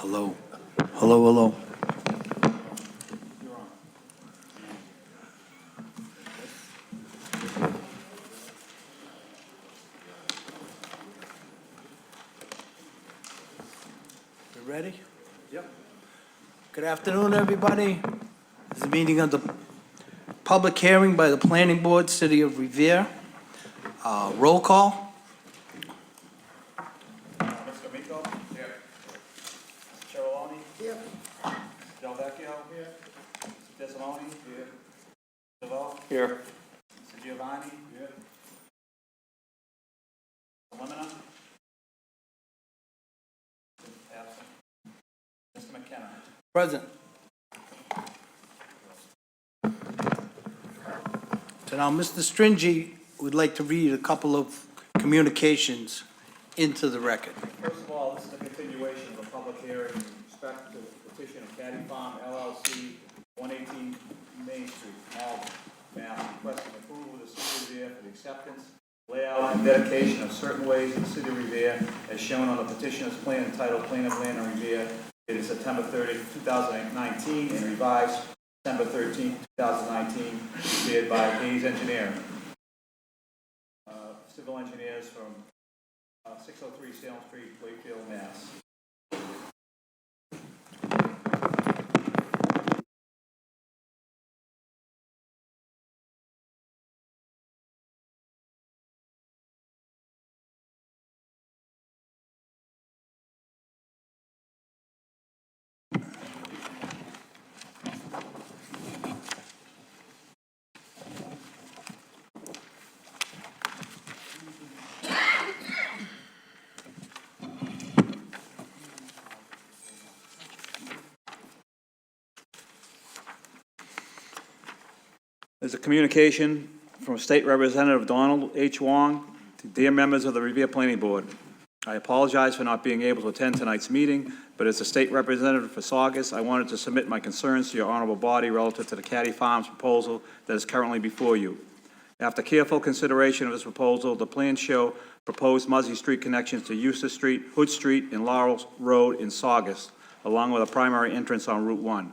Hello. Hello, hello. You ready? Yep. Good afternoon, everybody. This is a meeting of the public hearing by the Planning Board, City of Revere. Roll call. Mr. Miko? Here. Mr. Chiroloni? Here. Del Vecchio? Here. Mr. Desaloni? Here. Mr. DeVoe? Here. Mr. Giovanni? Here. Mr. Lemonna? Absent. Mr. McKenna? Present. So now, Mr. Stringy would like to read a couple of communications into the record. First of all, this is a continuation of a public hearing in respect to the petition of Caddy Farm LLC, 118 Main Street, Malden, Mass, requesting approval of the City of Revere for the acceptance, layout, and dedication of certain ways in the City of Revere, as shown on the petitioner's plan entitled Plan of Land in Revere, dated September 30, 2019, and revised December 13, 2019, prepared by Hayes Engineering. Civil engineers from 603 Salem Street, Wakefield, Mass. There's a communication from State Representative Donald H. Wong to dear members of the Revere Planning Board. I apologize for not being able to attend tonight's meeting, but as a state representative for Saugus, I wanted to submit my concerns to your honorable body relative to the Caddy Farms proposal that is currently before you. After careful consideration of this proposal, the plans show proposed Muzzy Street connections to Eustace Street, Hood Street, and Laurel Road in Saugus, along with a primary entrance on Route 1.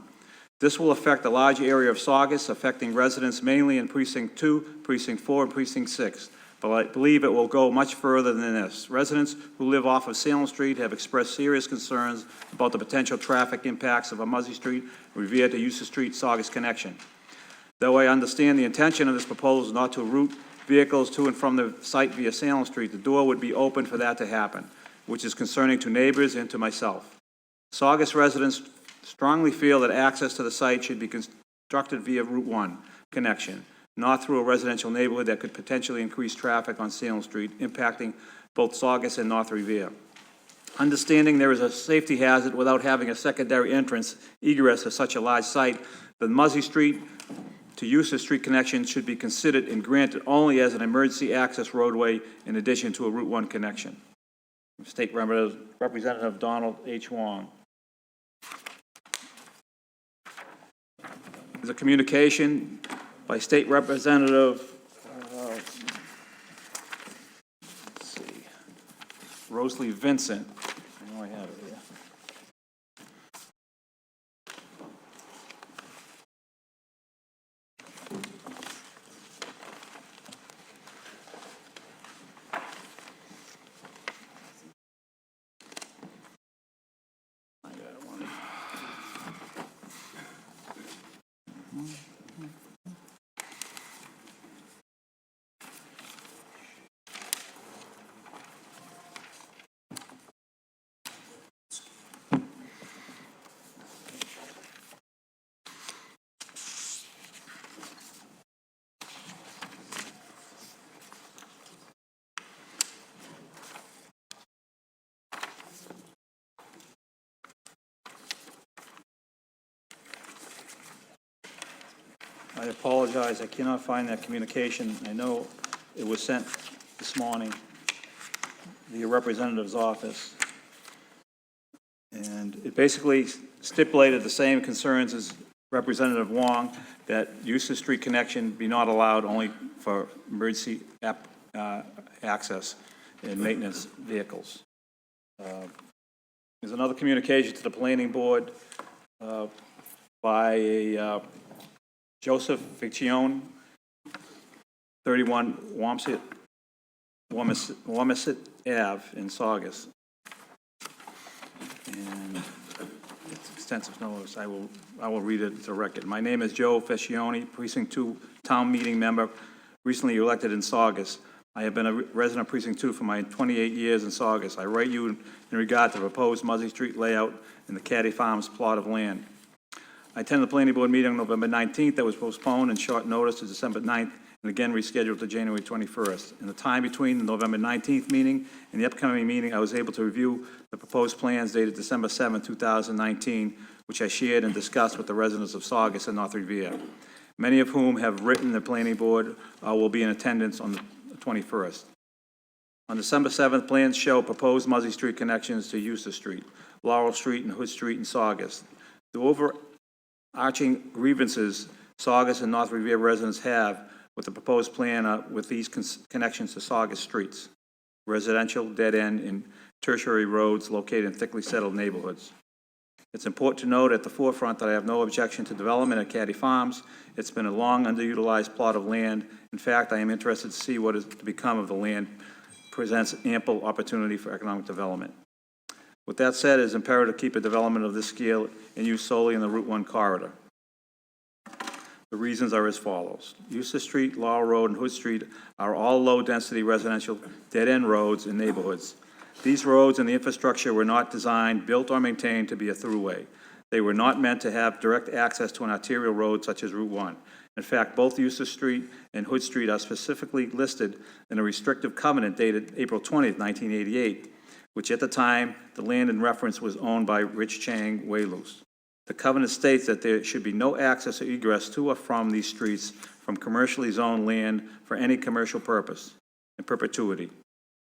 This will affect a large area of Saugus, affecting residents mainly in Precinct 2, Precinct 4, and Precinct 6. But I believe it will go much further than this. Residents who live off of Salem Street have expressed serious concerns about the potential traffic impacts of a Muzzy Street, Revere to Eustace Street, Saugus connection. Though I understand the intention of this proposal not to route vehicles to and from the site via Salem Street, the door would be open for that to happen, which is concerning to neighbors and to myself. Saugus residents strongly feel that access to the site should be constructed via Route 1 connection, not through a residential neighborhood that could potentially increase traffic on Salem Street, impacting both Saugus and North Revere. Understanding there is a safety hazard without having a secondary entrance egress of such a large site, the Muzzy Street to Eustace Street connection should be considered and granted only as an emergency access roadway in addition to a Route 1 connection. State Representative Donald H. Wong. There's a communication by State Representative, let's see, Rosalie Vincent. I know I have it here. I got one. I apologize, I cannot find that communication. I know it was sent this morning to your representative's office. And it basically stipulated the same concerns as Representative Wong, that Eustace Street connection be not allowed only for emergency access and maintenance vehicles. There's another communication to the planning board by Joseph Ficcione, 31 Wamisit Ave in Saugus. And it's extensive notice. I will read it to record. My name is Joe Ficcione, Precinct 2 Town Meeting Member, recently elected in Saugus. I have been a resident of Precinct 2 for my 28 years in Saugus. I write you in regard to the proposed Muzzy Street layout in the Caddy Farms plot of land. I attended the planning board meeting on November 19th that was postponed in short notice to December 9th and again rescheduled to January 21st. In the time between the November 19th meeting and the upcoming meeting, I was able to review the proposed plans dated December 7, 2019, which I shared and discussed with the residents of Saugus and North Revere, many of whom have written the planning board will be in attendance on the 21st. On December 7th, plans show proposed Muzzy Street connections to Eustace Street, Laurel Street, and Hood Street in Saugus. The overarching grievances Saugus and North Revere residents have with the proposed plan with these connections to Saugus streets, residential, dead-end, and tertiary roads located in thickly settled neighborhoods. It's important to note at the forefront that I have no objection to development at Caddy Farms. It's been a long underutilized plot of land. In fact, I am interested to see what is to become of the land. Presents ample opportunity for economic development. With that said, it is imperative to keep a development of this scale and use solely in the Route 1 corridor. The reasons are as follows. Eustace Street, Laurel Road, and Hood Street are all low-density residential dead-end roads and neighborhoods. These roads and the infrastructure were not designed, built, or maintained to be a throughway. They were not meant to have direct access to an arterial road such as Route 1. In fact, both Eustace Street and Hood Street are specifically listed in a restrictive covenant dated April 20th, 1988, which at the time, the land in reference was owned by Rich Chang Waylus. The covenant states that there should be no access or egress to or from these streets from commercially zoned land for any commercial purpose in perpetuity.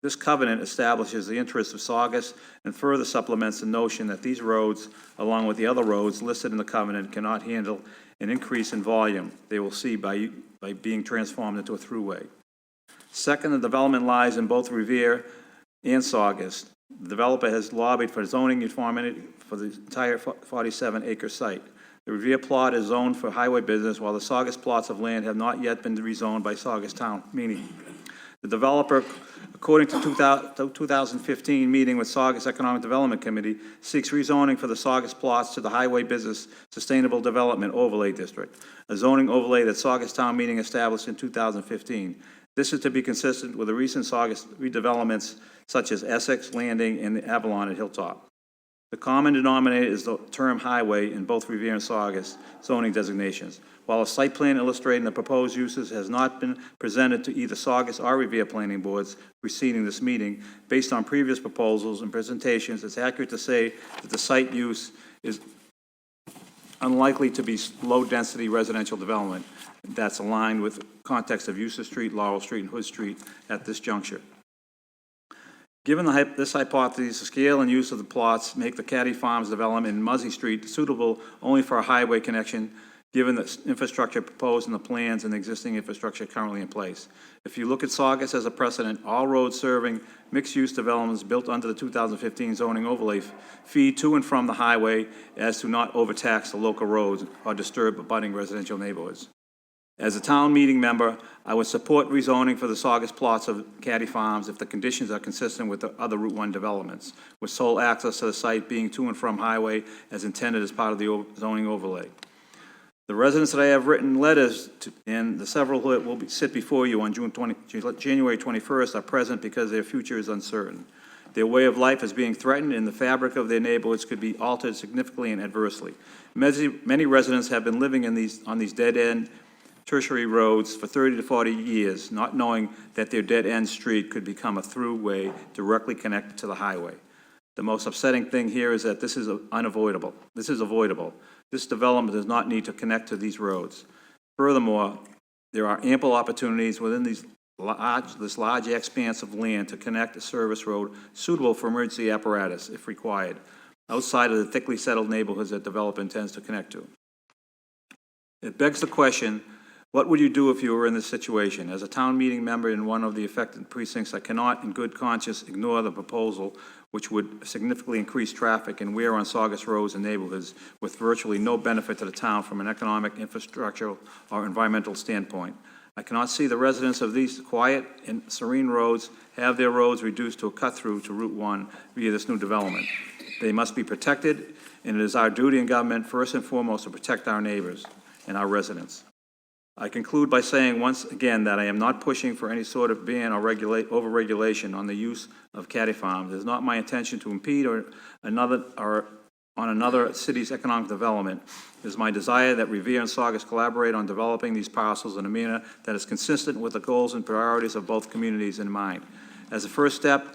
This covenant establishes the interests of Saugus and further supplements the notion that these roads, along with the other roads listed in the covenant, cannot handle an increase in volume they will see by being transformed into a throughway. Second, the development lies in both Revere and Saugus. The developer has lobbied for zoning uniformity for the entire 47-acre site. The Revere plot is zoned for highway business, while the Saugus plots of land have not yet been rezoned by Saugus Town meeting. The developer, according to 2015 meeting with Saugus Economic Development Committee, seeks rezoning for the Saugus plots to the Highway Business Sustainable Development Overlay District, a zoning overlay that Saugus Town meeting established in 2015. This is to be consistent with the recent Saugus redevelopments such as Essex Landing and the Avalon at Hilltop. The common denominator is the term highway in both Revere and Saugus zoning designations. While a site plan illustrating the proposed uses has not been presented to either Saugus or Revere planning boards preceding this meeting, based on previous proposals and presentations, it's accurate to say that the site use is unlikely to be low-density residential development that's aligned with the context of Eustace Street, Laurel Street, and Hood Street at this juncture. Given this hypothesis, the scale and use of the plots make the Caddy Farms development in Muzzy Street suitable only for a highway connection, given the infrastructure proposed in the plans and the existing infrastructure currently in place. If you look at Saugus as a precedent, all roads serving mixed-use developments built under the 2015 zoning overlay feed to and from the highway as to not overtax the local roads or disturb abutting residential neighborhoods. As a town meeting member, I would support rezoning for the Saugus plots of Caddy Farms if the conditions are consistent with the other Route 1 developments, with sole access to the site being to and from highway as intended as part of the zoning overlay. The residents that I have written letters to, and the several who will sit before you on January 21st are present because their future is uncertain. Their way of life is being threatened, and the fabric of their neighborhoods could be altered significantly and adversely. Many residents have been living on these dead-end tertiary roads for 30 to 40 years, not knowing that their dead-end street could become a throughway directly connected to the highway. The most upsetting thing here is that this is unavoidable. This is avoidable. This development does not need to connect to these roads. Furthermore, there are ample opportunities within this large expanse of land to connect a service road suitable for emergency apparatus, if required, outside of the thickly settled neighborhoods that developer intends to connect to. It begs the question, what would you do if you were in this situation? As a town meeting member in one of the affected precincts, I cannot in good conscience ignore the proposal which would significantly increase traffic and wear on Saugus roads and neighborhoods with virtually no benefit to the town from an economic, infrastructural, or environmental standpoint. I cannot see the residents of these quiet and serene roads have their roads reduced to a cut-through to Route 1 via this new development. They must be protected, and it is our duty in government, first and foremost, to protect our neighbors and our residents. I conclude by saying once again that I am not pushing for any sort of ban or over-regulation on the use of catty farms. It is not my intention to impede on another city's economic development. It is my desire that Revere and Saugus collaborate on developing these parcels in a manner that is consistent with the goals and priorities of both communities in mind. As a first step,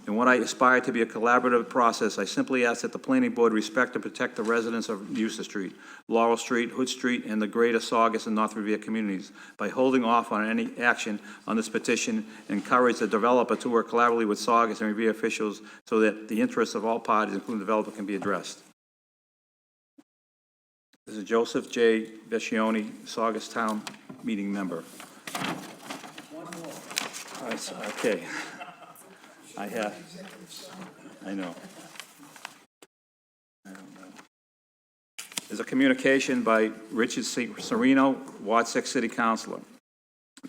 in what I aspire to be a collaborative process, I simply ask that the planning board respect and protect the residents of Eustace Street, Laurel Street, Hood Street, and the greater Saugus and North Revere communities by holding off on any action on this petition and encourage the developer to work collaboratively with Saugus and Revere officials so that the interests of all parties, including the developer, can be addressed. This is Joseph J. Vecchione, Saugus Town Meeting member. Okay. I know. I don't know. There's a communication by Richard C. Serino, Ward 6 City Councilor.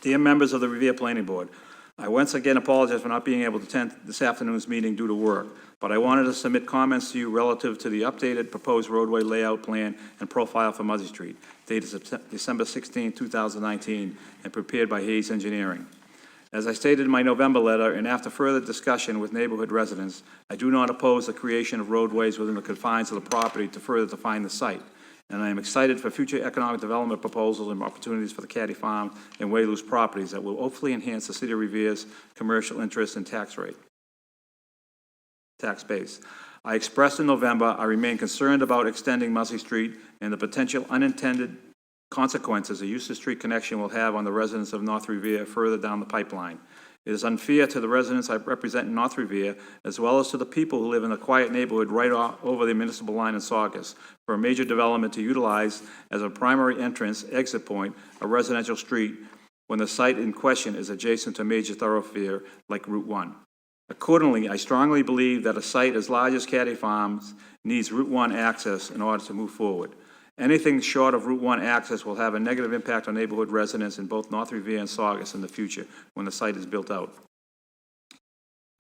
Dear members of the Revere Planning Board, I once again apologize for not being able to attend this afternoon's meeting due to work, but I wanted to submit comments to you relative to the updated proposed roadway layout plan and profile for Muzzy Street, dated December 16, 2019, and prepared by Hayes Engineering. As I stated in my November letter, and after further discussion with neighborhood residents, I do not oppose the creation of roadways within the confines of the property to further define the site. And I am excited for future economic development proposals and opportunities for the Caddy Farm and Wayloos properties that will hopefully enhance the City of Revere's commercial interest and tax base. I expressed in November, I remain concerned about extending Muzzy Street and the potential unintended consequences a Eustace Street connection will have on the residents of North Revere further down the pipeline. It is unfair to the residents I represent in North Revere, as well as to the people who live in the quiet neighborhood right over the municipal line in Saugus, for a major development to utilize as a primary entrance exit point a residential street when the site in question is adjacent to a major thoroughfare like Route 1. Accordingly, I strongly believe that a site as large as Caddy Farms needs Route 1 access in order to move forward. Anything short of Route 1 access will have a negative impact on neighborhood residents in both North Revere and Saugus in the future when the site is built out.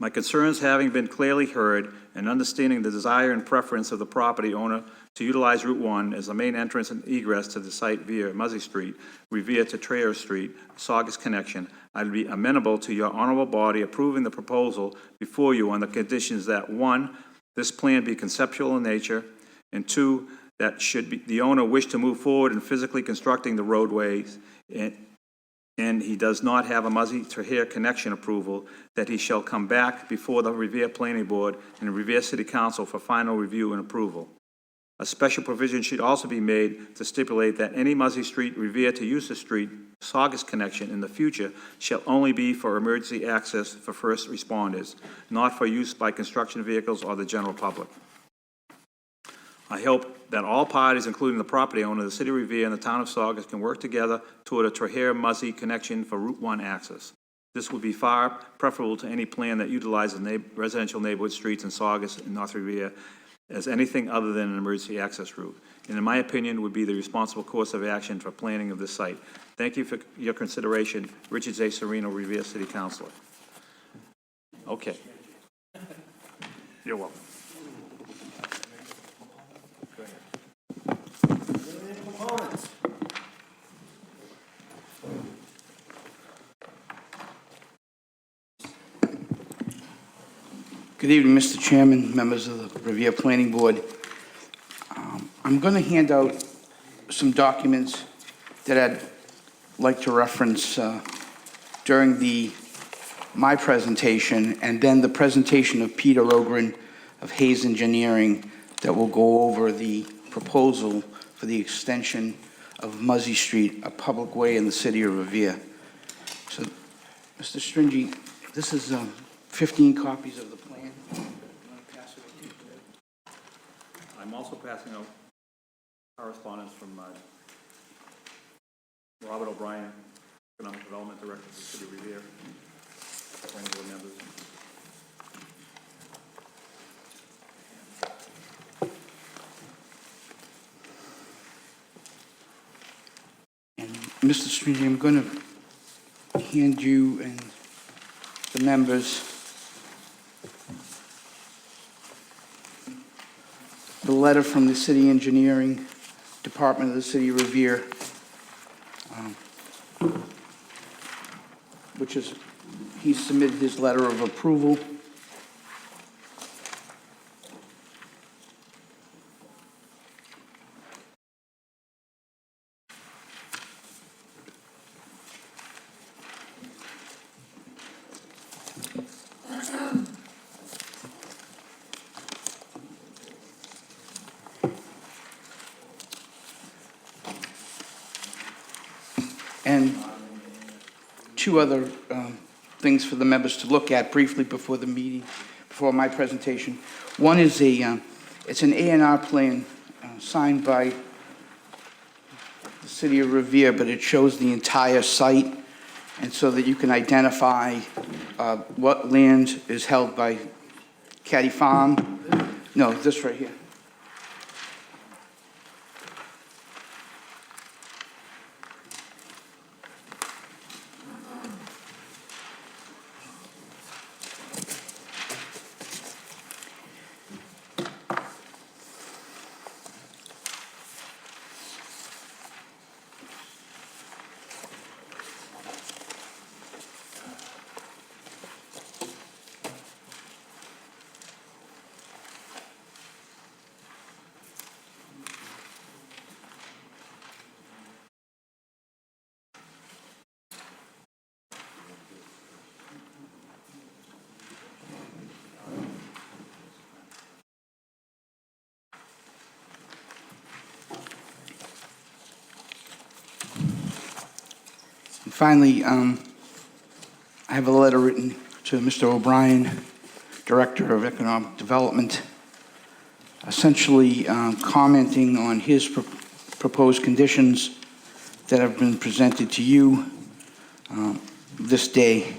My concerns having been clearly heard and understanding the desire and preference of the property owner to utilize Route 1 as the main entrance and egress to the site via Muzzy Street, Revere to Traer Street, Saugus connection, I'd be amenable to your honorable body approving the proposal before you on the conditions that 1, this plan be conceptual in nature, and 2, that should be the owner wish to move forward in physically constructing the roadways and he does not have a Muzzy to Traer connection approval, that he shall come back before the Revere Planning Board and the Revere City Council for final review and approval. A special provision should also be made to stipulate that any Muzzy Street, Revere to Eustace Street, Saugus connection in the future shall only be for emergency access for first responders, not for use by construction vehicles or the general public. I hope that all parties, including the property owner, the City of Revere, and the Town of Saugus, can work together toward a Traer-Muzzy connection for Route 1 access. This would be far preferable to any plan that utilizes residential neighborhood streets in Saugus and North Revere as anything other than an emergency access route, and in my opinion would be the responsible course of action for planning of this site. Thank you for your consideration. Richard J. Serino, Revere City Councilor. Okay. You're welcome. Good evening, Mr. Chairman, members of the Revere Planning Board. I'm going to hand out some documents that I'd like to reference during my presentation, and then the presentation of Peter Ogren of Hayes Engineering that will go over the proposal for the extension of Muzzy Street, a public way in the City of Revere. So, Mr. Stringy, this is 15 copies of the plan. I'm also passing out correspondence from Robert O'Brien, Economic Development Director of the City of Revere, planning board members. Mr. Stringy, I'm going to hand you and the members the letter from the City Engineering Department of the City of Revere, which is, he submitted his letter of approval. And two other things for the members to look at briefly before the meeting, before my presentation. One is it's an A&R plan signed by the City of Revere, but it shows the entire site, and so that you can identify what land is held by Caddy Farm. No, this right here. And finally, I have a letter written to Mr. O'Brien, Director of Economic Development, essentially commenting on his proposed conditions that have been presented to you this day.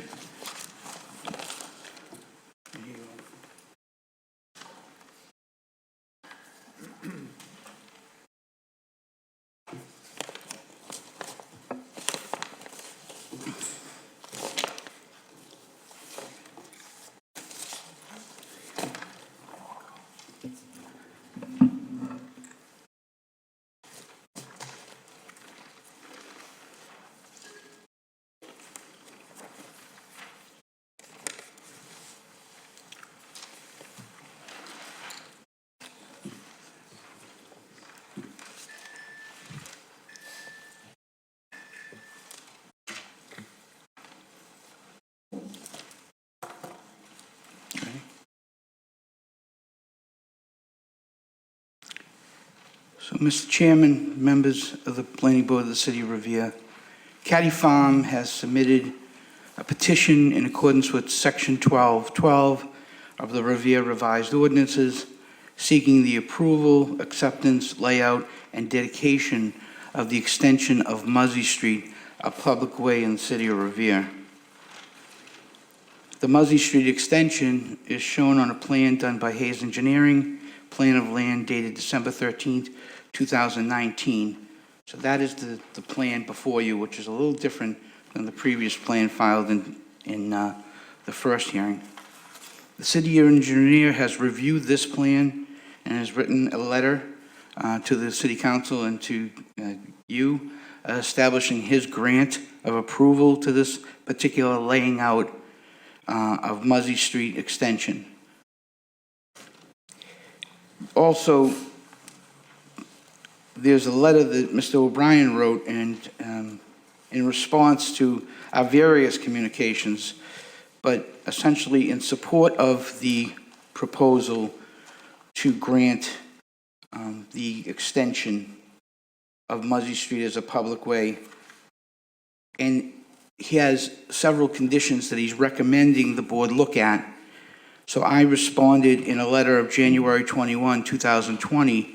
So, Mr. Chairman, members of the Planning Board of the City of Revere, Caddy Farm has submitted a petition in accordance with Section 1212 of the Revere Revised Ordinances, seeking the approval, acceptance, layout, and dedication of the extension of Muzzy Street, a public way in the City of Revere. The Muzzy Street extension is shown on a plan done by Hayes Engineering, plan of land dated December 13th, 2019. So that is the plan before you, which is a little different than the previous plan filed in the first hearing. The city engineer has reviewed this plan and has written a letter to the city council and to you, establishing his grant of approval to this particular laying out of Muzzy Street extension. Also, there's a letter that Mr. O'Brien wrote, and in response to our various communications, but essentially in support of the proposal to grant the extension of Muzzy Street as a public way. And he has several conditions that he's recommending the board look at. So I responded in a letter of January 21, 2020,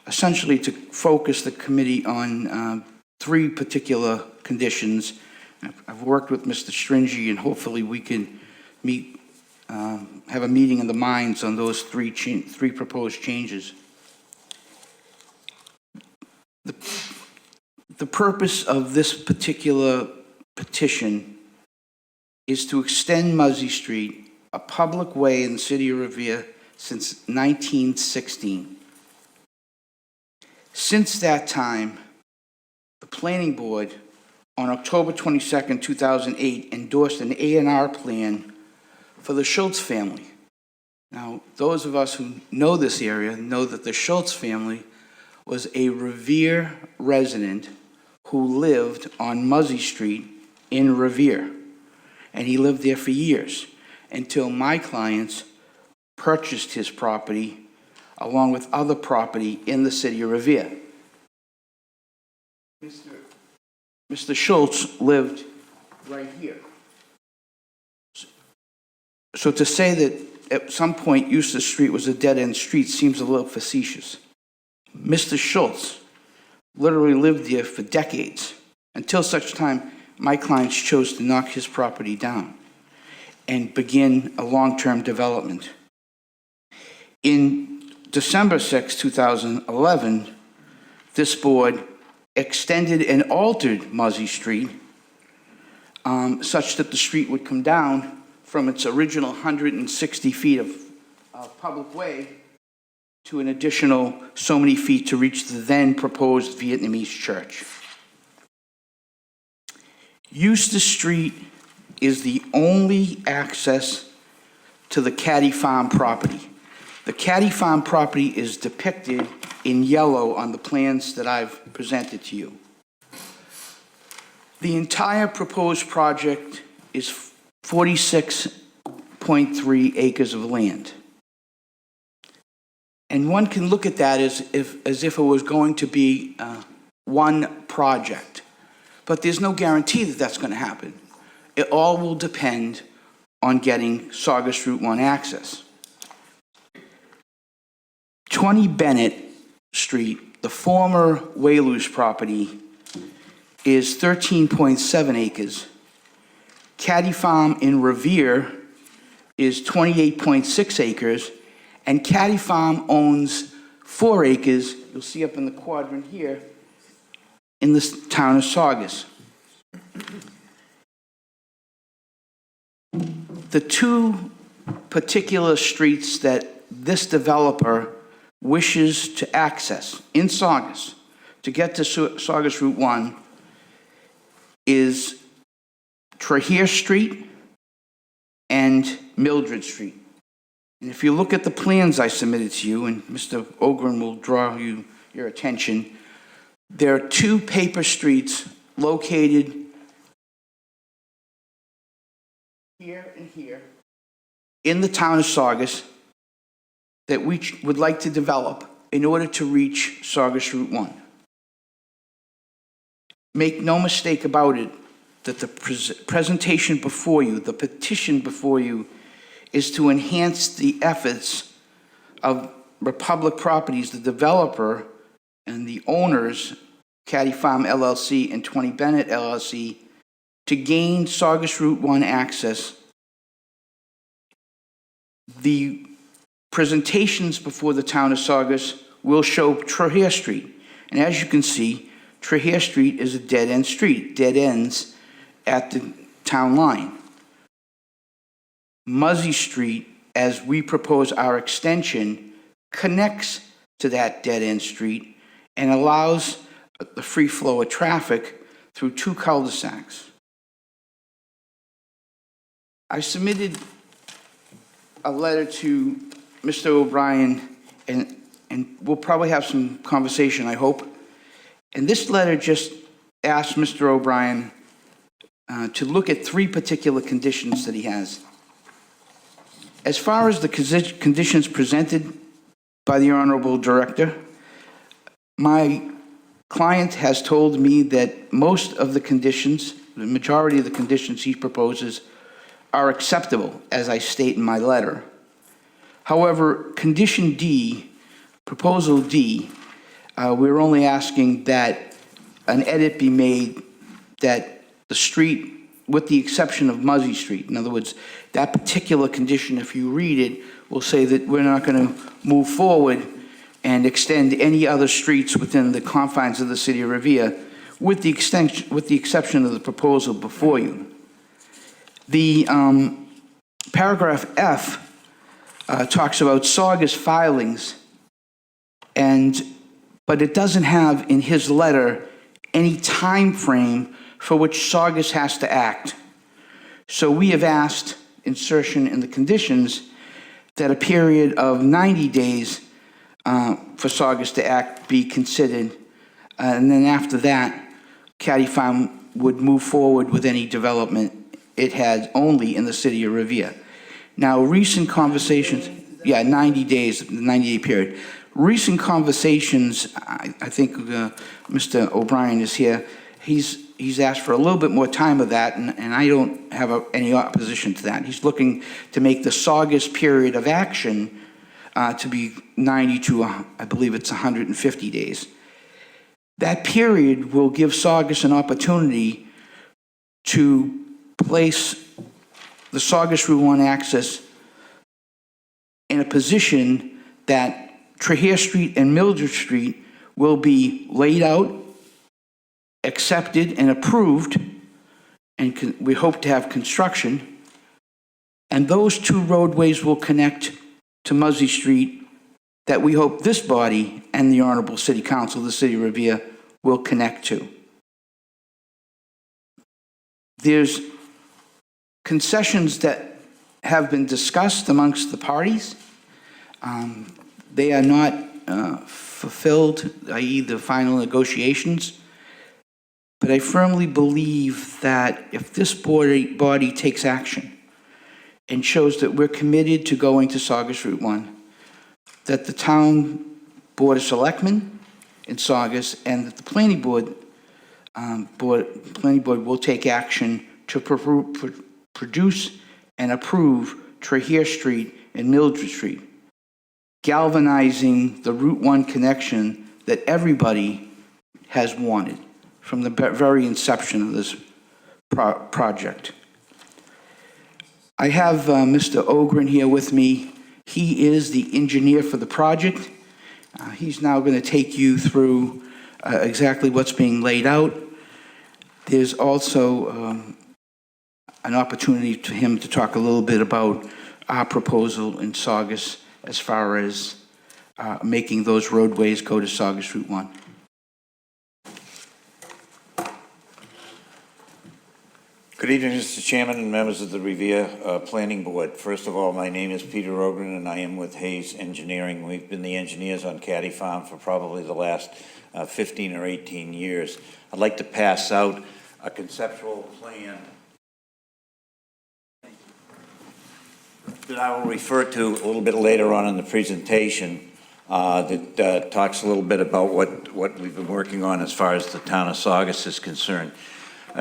essentially to focus the committee on three particular conditions. I've worked with Mr. Stringy, and hopefully we can meet, have a meeting of the minds on those three proposed changes. The The purpose of this particular petition is to extend Muzzy Street, a public way in the city of Revere, since 1916. Since that time, the planning board, on October 22nd, 2008, endorsed an A&R plan for the Schultz family. Now, those of us who know this area know that the Schultz family was a Revere resident who lived on Muzzy Street in Revere. And he lived there for years until my clients purchased his property along with other property in the city of Revere. Mr. Schultz lived right here. So to say that at some point Eustace Street was a dead-end street seems a little facetious. Mr. Schultz literally lived there for decades, until such time my clients chose to knock his property down and begin a long-term development. In December 6, 2011, this board extended and altered Muzzy Street such that the street would come down from its original 160 feet of public way to an additional so many feet to reach the then proposed Vietnamese church. Eustace Street is the only access to the Caddy Farm property. The Caddy Farm property is depicted in yellow on the plans that I've presented to you. The entire proposed project is 46.3 acres of land. And one can look at that as if it was going to be one project. But there's no guarantee that that's going to happen. It all will depend on getting Saugus Route 1 access. 20 Bennett Street, the former Whalers property, is 13.7 acres. Caddy Farm in Revere is 28.6 acres, and Caddy Farm owns 4 acres, you'll see up in the quadrant here, in the town of Saugus. The two particular streets that this developer wishes to access in Saugus to get to Saugus Route 1 is Trahere Street and Mildred Street. And if you look at the plans I submitted to you, and Mr. Ogren will draw your attention, there are two paper streets located here and here in the town of Saugus that we would like to develop in order to reach Saugus Route 1. Make no mistake about it that the presentation before you, the petition before you, is to enhance the efforts of Republic Properties, the developer and the owners, Caddy Farm LLC and 20 Bennett LLC, to gain Saugus Route 1 access. The presentations before the town of Saugus will show Trahere Street. And as you can see, Trahere Street is a dead-end street, dead ends at the town line. Muzzy Street, as we propose our extension, connects to that dead-end street and allows the free flow of traffic through two cul-de-sacs. I submitted a letter to Mr. O'Brien, and we'll probably have some conversation, I hope. And this letter just asked Mr. O'Brien to look at three particular conditions that he has. As far as the conditions presented by the Honorable Director, my client has told me that most of the conditions, the majority of the conditions he proposes, are acceptable, as I state in my letter. However, condition D, proposal D, we're only asking that an edit be made that the street, with the exception of Muzzy Street, in other words, that particular condition, if you read it, will say that we're not going to move forward and extend any other streets within the confines of the city of Revere with the exception of the proposal before you. The paragraph F talks about Saugus filings, but it doesn't have in his letter any time frame for which Saugus has to act. So we have asked insertion in the conditions that a period of 90 days for Saugus to act be considered, and then after that, Caddy Farm would move forward with any development it had only in the city of Revere. Now, recent conversations, 90 days, the 90-day period. Recent conversations, I think Mr. O'Brien is here, he's asked for a little bit more time of that, and I don't have any opposition to that. He's looking to make the Saugus period of action to be 90 to, I believe it's 150 days. That period will give Saugus an opportunity to place the Saugus Route 1 access in a position that Traherne Street and Mildred Street will be laid out, accepted, and approved, and we hope to have construction, and those two roadways will connect to Muzzy Street that we hope this body and the Honorable City Council of the City of Revere will connect to. There's concessions that have been discussed amongst the parties. They are not fulfilled, i.e. the final negotiations. But I firmly believe that if this body takes action and shows that we're committed to going to Saugus Route 1, that the town Board of Selectmen in Saugus and that the planning board will take action to produce and approve Traherne Street and Mildred Street, galvanizing the Route 1 connection that everybody has wanted from the very inception of this project. I have Mr. Ogren here with me. He is the engineer for the project. He's now going to take you through exactly what's being laid out. There's also an opportunity for him to talk a little bit about our proposal in Saugus as far as making those roadways go to Saugus Route 1. Good evening, Mr. Chairman and members of the Revere Planning Board. First of all, my name is Peter Ogren, and I am with Hayes Engineering. We've been the engineers on Caddy Farm for probably the last 15 or 18 years. I'd like to pass out a conceptual plan that I will refer to a little bit later on in the presentation that talks a little bit about what we've been working on as far as the town of Saugus is concerned.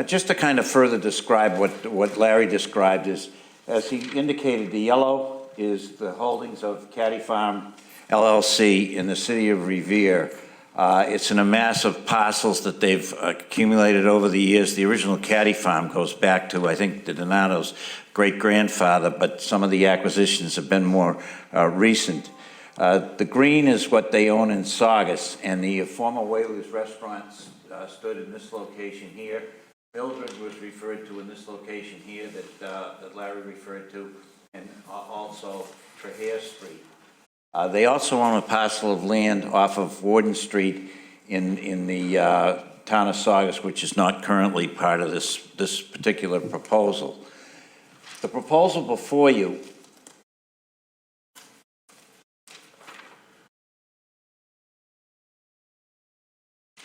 Just to kind of further describe what Larry described is, as he indicated, the yellow is the holdings of Caddy Farm LLC in the city of Revere. It's an amass of parcels that they've accumulated over the years. The original Caddy Farm goes back to, I think, the Donato's great-grandfather, but some of the acquisitions have been more recent. The green is what they own in Saugus, and the former Whaley's Restaurants stood in this location here. Mildred was referred to in this location here that Larry referred to, and also Traherne Street. They also own a parcel of land off of Warden Street in the town of Saugus, which is not currently part of this particular proposal. The proposal before you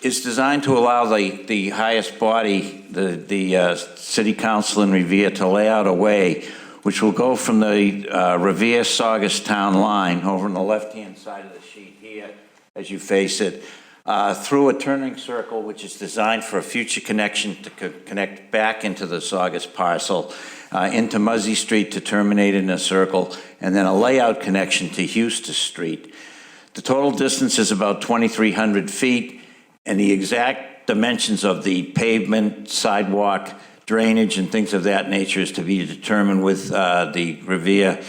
is designed to allow the highest body, the City Council in Revere, to lay out a way which will go from the Revere-Saugus town line over on the left-hand side of the sheet here, as you face it, through a turning circle which is designed for a future connection to connect back into the Saugus parcel, into Muzzy Street to terminate in a circle, and then a layout connection to Eustis Street. The total distance is about 2,300 feet, and the exact dimensions of the pavement, sidewalk, drainage, and things of that nature is to be determined with the Revere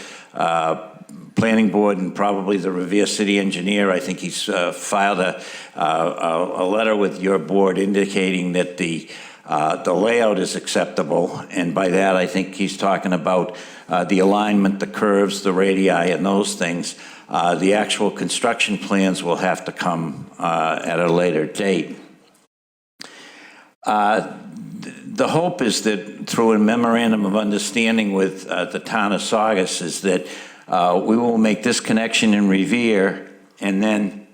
planning board and probably the Revere City engineer, I think he's filed a letter with your board indicating that the layout is acceptable, and by that, I think he's talking about the alignment, the curves, the radii, and those things. The actual construction plans will have to come at a later date. The hope is that through a memorandum of understanding with the town of Saugus is that we will make this connection in Revere, and then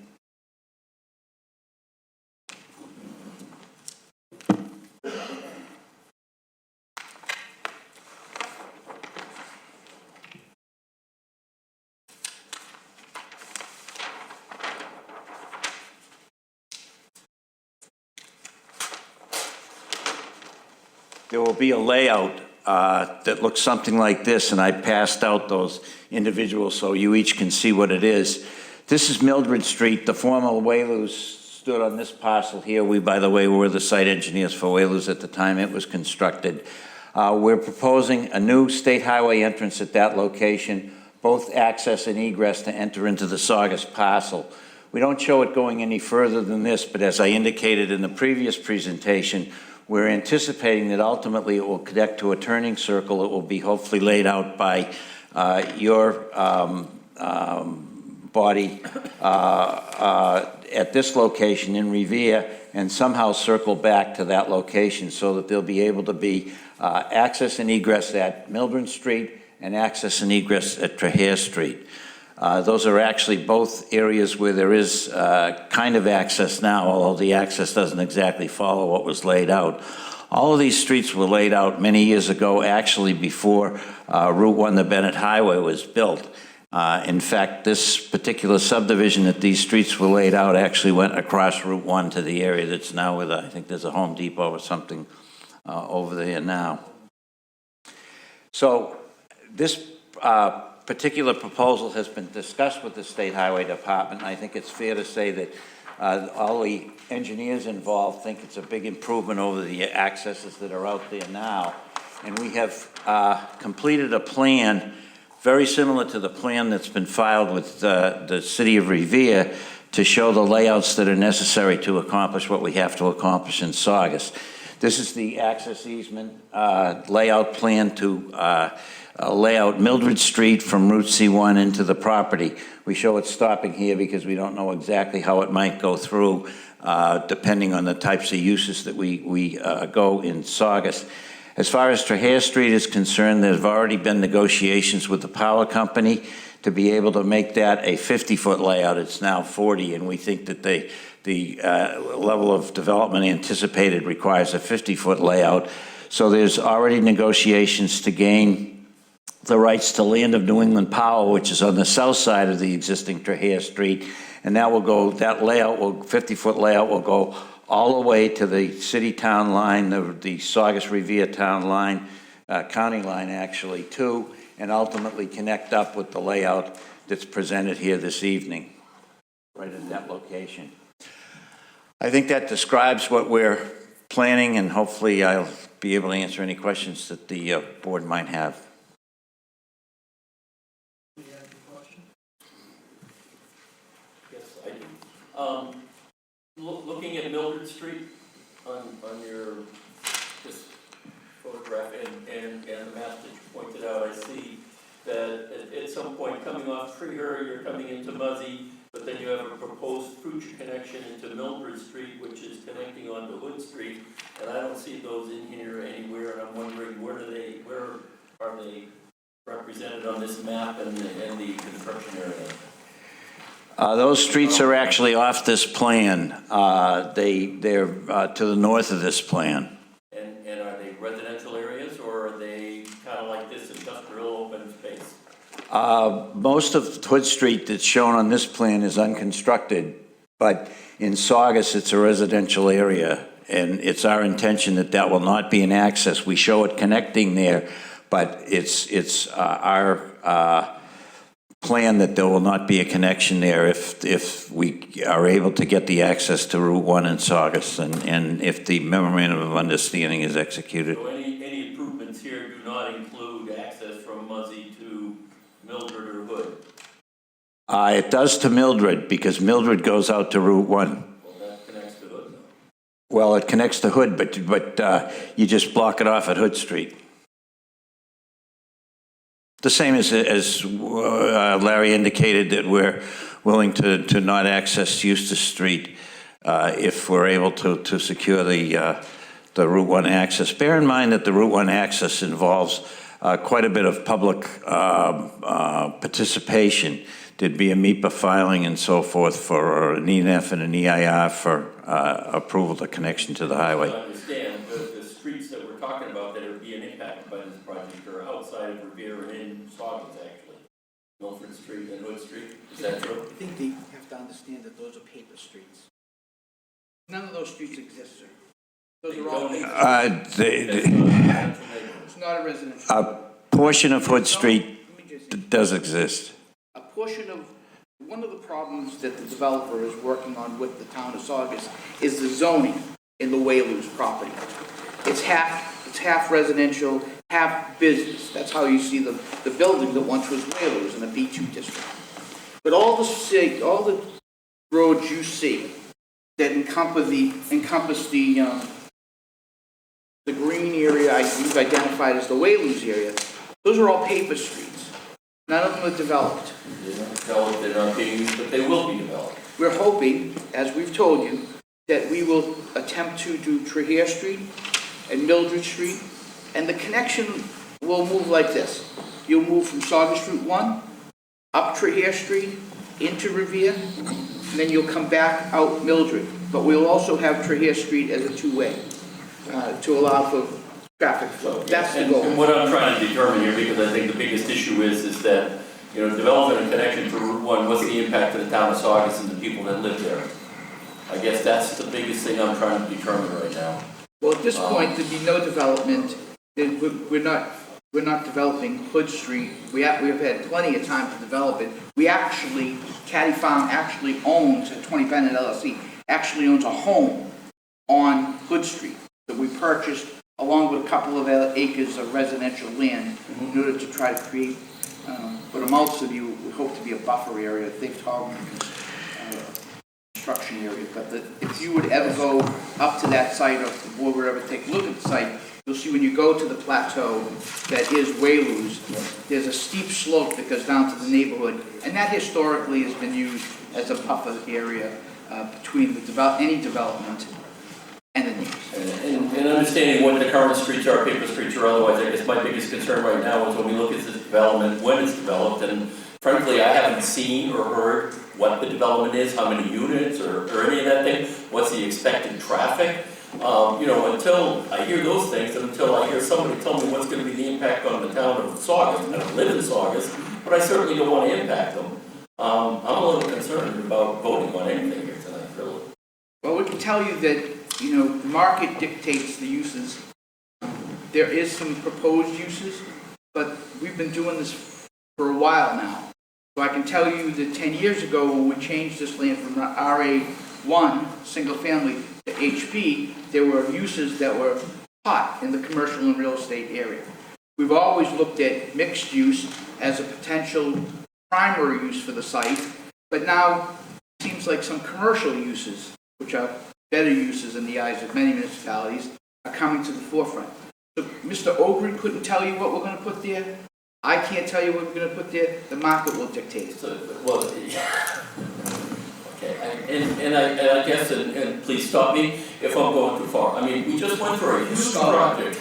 there will be a layout that looks something like this, and I passed out those individuals so you each can see what it is. This is Mildred Street. The former Whalers stood on this parcel here. We, by the way, were the site engineers for Whalers at the time it was constructed. We're proposing a new state highway entrance at that location, both access and egress to enter into the Saugus parcel. We don't show it going any further than this, but as I indicated in the previous presentation, we're anticipating that ultimately it will connect to a turning circle. It will be hopefully laid out by your body at this location in Revere and somehow circle back to that location so that there'll be able to be access and egress at Mildred Street and access and egress at Traherne Street. Those are actually both areas where there is kind of access now, although the access doesn't exactly follow what was laid out. All of these streets were laid out many years ago, actually before Route 1, the Bennett Highway, was built. In fact, this particular subdivision that these streets were laid out actually went across Route 1 to the area that's now with, I think there's a Home Depot or something over there now. So this particular proposal has been discussed with the State Highway Department. I think it's fair to say that all the engineers involved think it's a big improvement over the accesses that are out there now. And we have completed a plan very similar to the plan that's been filed with the City of Revere to show the layouts that are necessary to accomplish what we have to accomplish in Saugus. This is the access easement layout plan to lay out Mildred Street from Route C1 into the property. We show it stopping here because we don't know exactly how it might go through depending on the types of uses that we go in Saugus. As far as Traherne Street is concerned, there have already been negotiations with the power company to be able to make that a 50-foot layout. It's now 40, and we think that the level of development anticipated requires a 50-foot layout. So there's already negotiations to gain the rights to land of New England Power, which is on the south side of the existing Traherne Street, and that will go, that layout will, 50-foot layout will go all the way to the city-town line, the Saugus-Revere town line, county line actually, too, and ultimately connect up with the layout that's presented here this evening, right at that location. I think that describes what we're planning, and hopefully I'll be able to answer any questions that the board might have. Yes, I do. Looking at Mildred Street on your this photograph and the map that you pointed out, I see that at some point coming off Traherne, you're coming into Muzzy, but then you have a proposed future connection into Mildred Street, which is connecting onto Hood Street, and I don't see those in here anywhere, and I'm wondering where are they represented on this map and the construction area? Those streets are actually off this plan. They're to the north of this plan. And are they residential areas, or are they kind of like this industrial open space? Most of Hood Street that's shown on this plan is unconstructed, but in Saugus, it's a residential area, and it's our intention that that will not be an access. We show it connecting there, but it's our plan that there will not be a connection there if we are able to get the access to Route 1 in Saugus, and if the memorandum of understanding is executed. So any improvements here do not include access from Muzzy to Mildred or Hood? It does to Mildred, because Mildred goes out to Route 1. Well, that connects to Hood, though. Well, it connects to Hood, but you just block it off at Hood Street. The same as Larry indicated, that we're willing to not access Eustace Street if we're able to secure the Route 1 access. Bear in mind that the Route 1 access involves quite a bit of public participation. There'd be a MEPA filing and so forth for an ENF and an EIR for approval to connection to the highway. I understand, the streets that we're talking about that are being impacted by this project are outside of Revere and in Sawgins, actually. Milford Street and Hood Street, is that true? I think they have to understand that those are paper streets. None of those streets exist, sir. Those are all paper. It's not a residential. A portion of Hood Street Let me just- does exist. A portion of, one of the problems that the developer is working on with the town of Saugus is the zoning in the Whalers property. It's half residential, half business. That's how you see the building that once was Whalers in a B2 district. But all the roads you see that encompass the green area you've identified as the Whalers area, those are all paper streets. None of them are developed. They're not developed, they're not being used, but they will be developed. We're hoping, as we've told you, that we will attempt to do Traherne Street and Mildred Street, and the connection will move like this. You'll move from Saugus Route 1, up Traherne Street, into Revere, and then you'll come back out Mildred. But we'll also have Traherne Street as a two-way, to allow for traffic flow. That's the And goal. what I'm trying to determine here, because I think the biggest issue is that, you know, development and connection to Route 1, what's the impact to the town of Saugus and the people that live there? I guess that's the biggest thing I'm trying to determine right now. Well, at this point, there'd be no development. We're not developing Hood Street. We've had plenty of time to develop it. We actually, Caddy Farm actually owns, 20 Bennett LLC, actually owns a home on Hood Street that we purchased along with a couple of acres of residential land in order to try to create what amounts to be, we hope to be a buffer area, they've called construction area. But if you would ever go up to that site, or if the board would ever take a look at the site, you'll see when you go to the plateau that is Whalers, there's a steep slope that goes down to the neighborhood, and that historically has been used as a buffer area between any development and the neighbors. And understanding what the current streets are, paper streets or otherwise, I guess my biggest concern right now is when we look at this development, when it's developed, and frankly, I haven't seen or heard what the development is, how many units, or any of that thing, what's the expected traffic. You know, until I hear those things, and until I hear somebody tell me what's gonna be the impact on the town of Saugus, I don't live in Saugus, but I certainly don't wanna impact them. I'm a little concerned about voting on anything here tonight, really. Well, we can tell you that, you know, the market dictates the uses. There is some proposed uses, but we've been doing this for a while now. So I can tell you that 10 years ago, when we changed this land from RA1, single family, to HP, there were uses that were hot in the commercial and real estate area. We've always looked at mixed use as a potential primary use for the site, but now it seems like some commercial uses, which are better uses in the eyes of many municipalities, are coming to the forefront. So Mr. Ogren couldn't tell you what we're going to put there. I can't tell you what we're going to put there. The market will dictate it. So, well, okay, and I guess, and please stop me if I'm going too far. I mean, we just went through a huge project.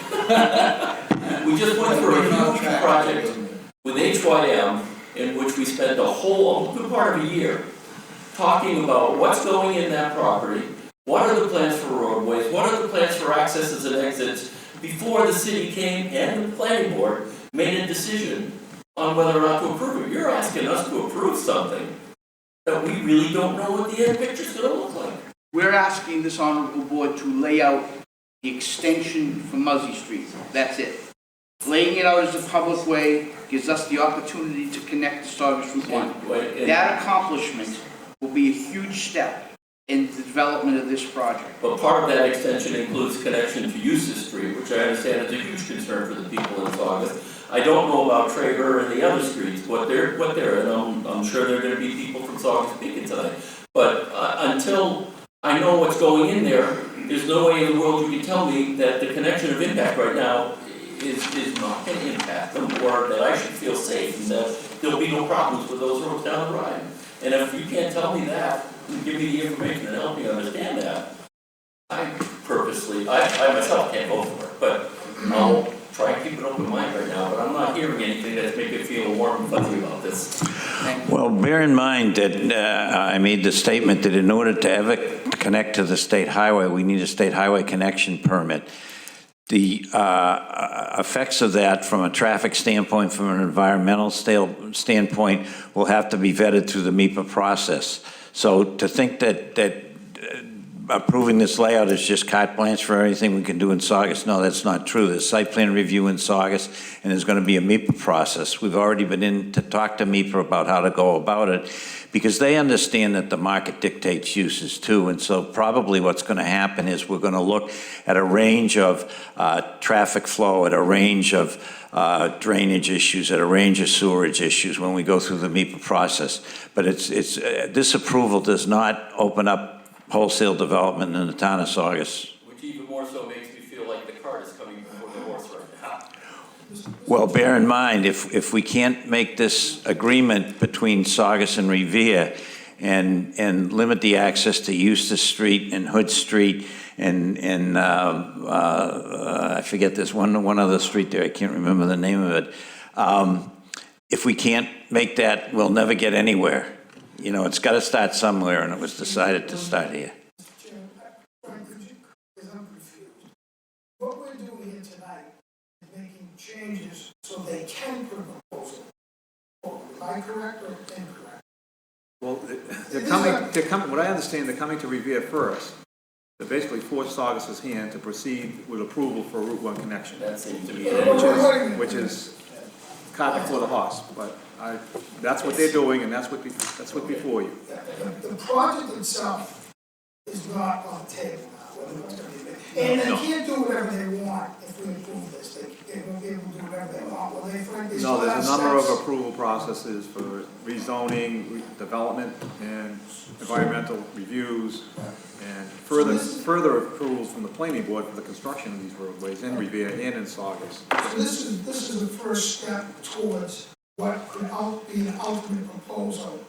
We just went through a huge project with HYM in which we spent a good part of a year talking about what's going in that property, what are the plans for roadways, what are the plans for accesses and exits, before the city came and the planning board made a decision on whether or not to approve it. You're asking us to approve something that we really don't know what the end picture's gonna look like. We're asking this honorable board to lay out the extension from Muzzy Street. That's it. Laying it out as a public way gives us the opportunity to connect to Saugus Route 1. That accomplishment will be a huge step in the development of this project. But part of that extension includes connection to Eustace Street, which I understand is a huge concern for the people in Saugus. I don't know about Traeger and the other streets, what they're, and I'm sure there are gonna be people from Saugus speaking tonight. But until I know what's going in there, there's no way in the world you can tell me that the connection of impact right now is not gonna impact them, or that I should feel safe, and that there'll be no problems with those roads down the road. And if you can't tell me that, and give me the information and help me understand that, I myself can't vote for it, but I'll try and keep an open mind right now, but I'm not hearing anything that's making me feel warm and fuzzy about this. Well, bear in mind that I made the statement that in order to ever connect to the state highway, we need a state highway connection permit. The effects of that from a traffic standpoint, from an environmental standpoint, will have to be vetted through the MEPA process. So to think that approving this layout is just carte blanche for everything we can do in Saugus, no, that's not true. There's site plan review in Saugus, and there's going to be a MEPA process. We've already been in to talk to MEPA about how to go about it, because they understand that the market dictates uses too. And so probably what's going to happen is we're going to look at a range of traffic flow, at a range of drainage issues, at a range of sewerage issues when we go through the MEPA process. But this approval does not open up wholesale development in the town of Saugus. Which even more so makes me feel like the cart is coming before the horse right now. Well, bear in mind, if we can't make this agreement between Saugus and Revere and limit the access to Eustace Street and Hood Street and I forget, there's one other street there, I can't remember the name of it. If we can't make that, we'll never get anywhere. You know, it's got to start somewhere, and it was decided to start here. Mr. Chairman, frankly, because I'm confused. What we're doing here tonight is making changes so they can put a proposal forward. Am I correct or incorrect? Well, they're coming, what I understand, they're coming to Revere first. They basically force Saugus's hand to proceed with approval for a Route 1 connection, That seems to be an which is cart before the horse, but that's what they're doing, and that's what before you. The project itself is not on the table now, whether it's going to be. And they can't do whatever they want if we approve this. They won't be able to do whatever they want. Well, they frankly still No, have there's a number of steps. approval processes for rezoning, development, and environmental reviews, and further approvals from the planning board for the construction of these roadways in Revere and in Saugus. So this is the first step towards what could be an ultimate proposal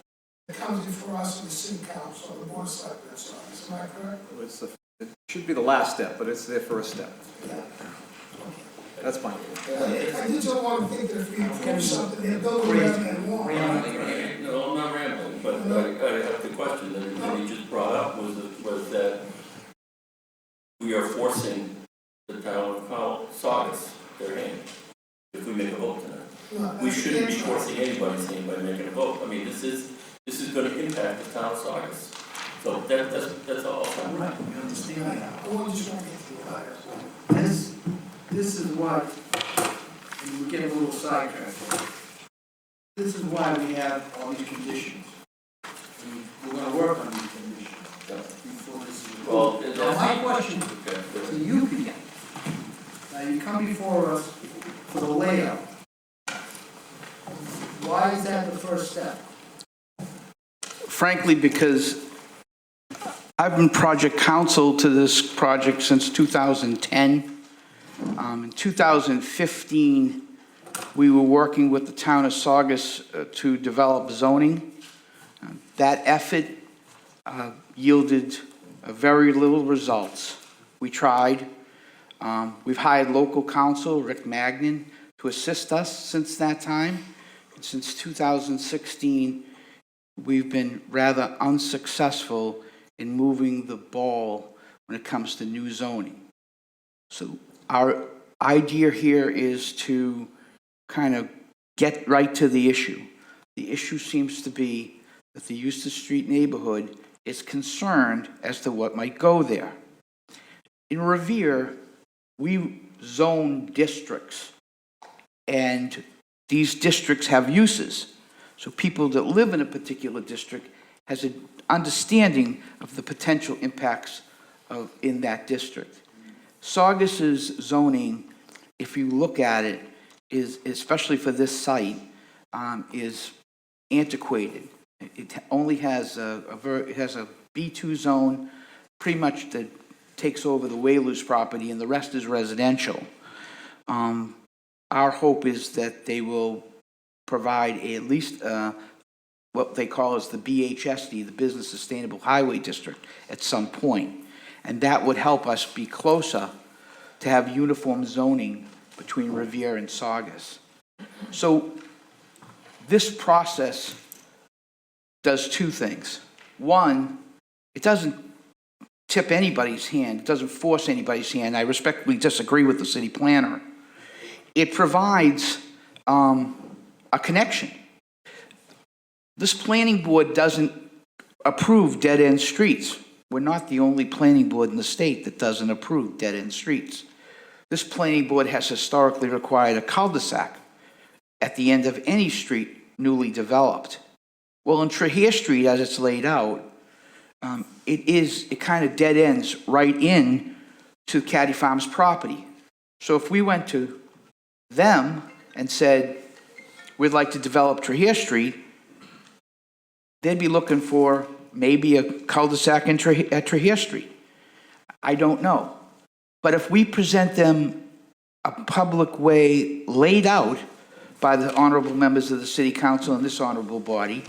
that comes before us in the city council, or the board of selectmen, so, am I correct? It should be the last step, but it's their first step. That's fine. I just don't want to think that if we approve something, they'll build whatever they want. No, I'm not rambling, but I have the question that he just brought up was that we are forcing the town of Saugus their hand if we make a vote tonight. No, We shouldn't be that's- forcing anybody's hand by making a vote. I mean, this is going to impact the town of Saugus. So that's all. Right, you understand that. I want just want to get through it. This is what, and we get a little sidetracked. This is why we have all these conditions. We're gonna work on these conditions before this is Well, approved. Now, my question Okay. to you, Peter, now you come before us for the layout. Why is that the first step? Frankly, because I've been project counsel to this project since 2010. In 2015, we were working with the town of Saugus to develop zoning. That effort yielded very little results. We tried. We've hired local counsel, Rick Magnan, to assist us since that time. And since 2016, we've been rather unsuccessful in moving the ball when it comes to new zoning. So our idea here is to kind of get right to the issue. The issue seems to be that the Eustace Street neighborhood is concerned as to what might go there. In Revere, we zone districts, and these districts have uses. So people that live in a particular district has an understanding of the potential impacts in that district. Saugus's zoning, if you look at it, is, especially for this site, is antiquated. It only has it has a B2 zone, pretty much that takes over the Whalers property, and the rest is residential. Our hope is that they will provide at least what they call as the BHSD, the Business Sustainable Highway District, at some point. And that would help us be closer to have uniform zoning between Revere and Saugus. So this process does two things. One, it doesn't tip anybody's hand. It doesn't force anybody's hand. I respectfully disagree with the city planner. It provides a connection. This planning board doesn't approve dead-end streets. We're not the only planning board in the state that doesn't approve dead-end streets. This planning board has historically required a cul-de-sac at the end of any street newly developed. Well, in Trahir Street, as it's laid out, it kind of dead ends right in to Caddy Farms property. So if we went to them and said, we'd like to develop Trahir Street, they'd be looking for maybe a cul-de-sac at Trahir Street. I don't know. But if we present them a public way laid out by the honorable members of the city council and this honorable body,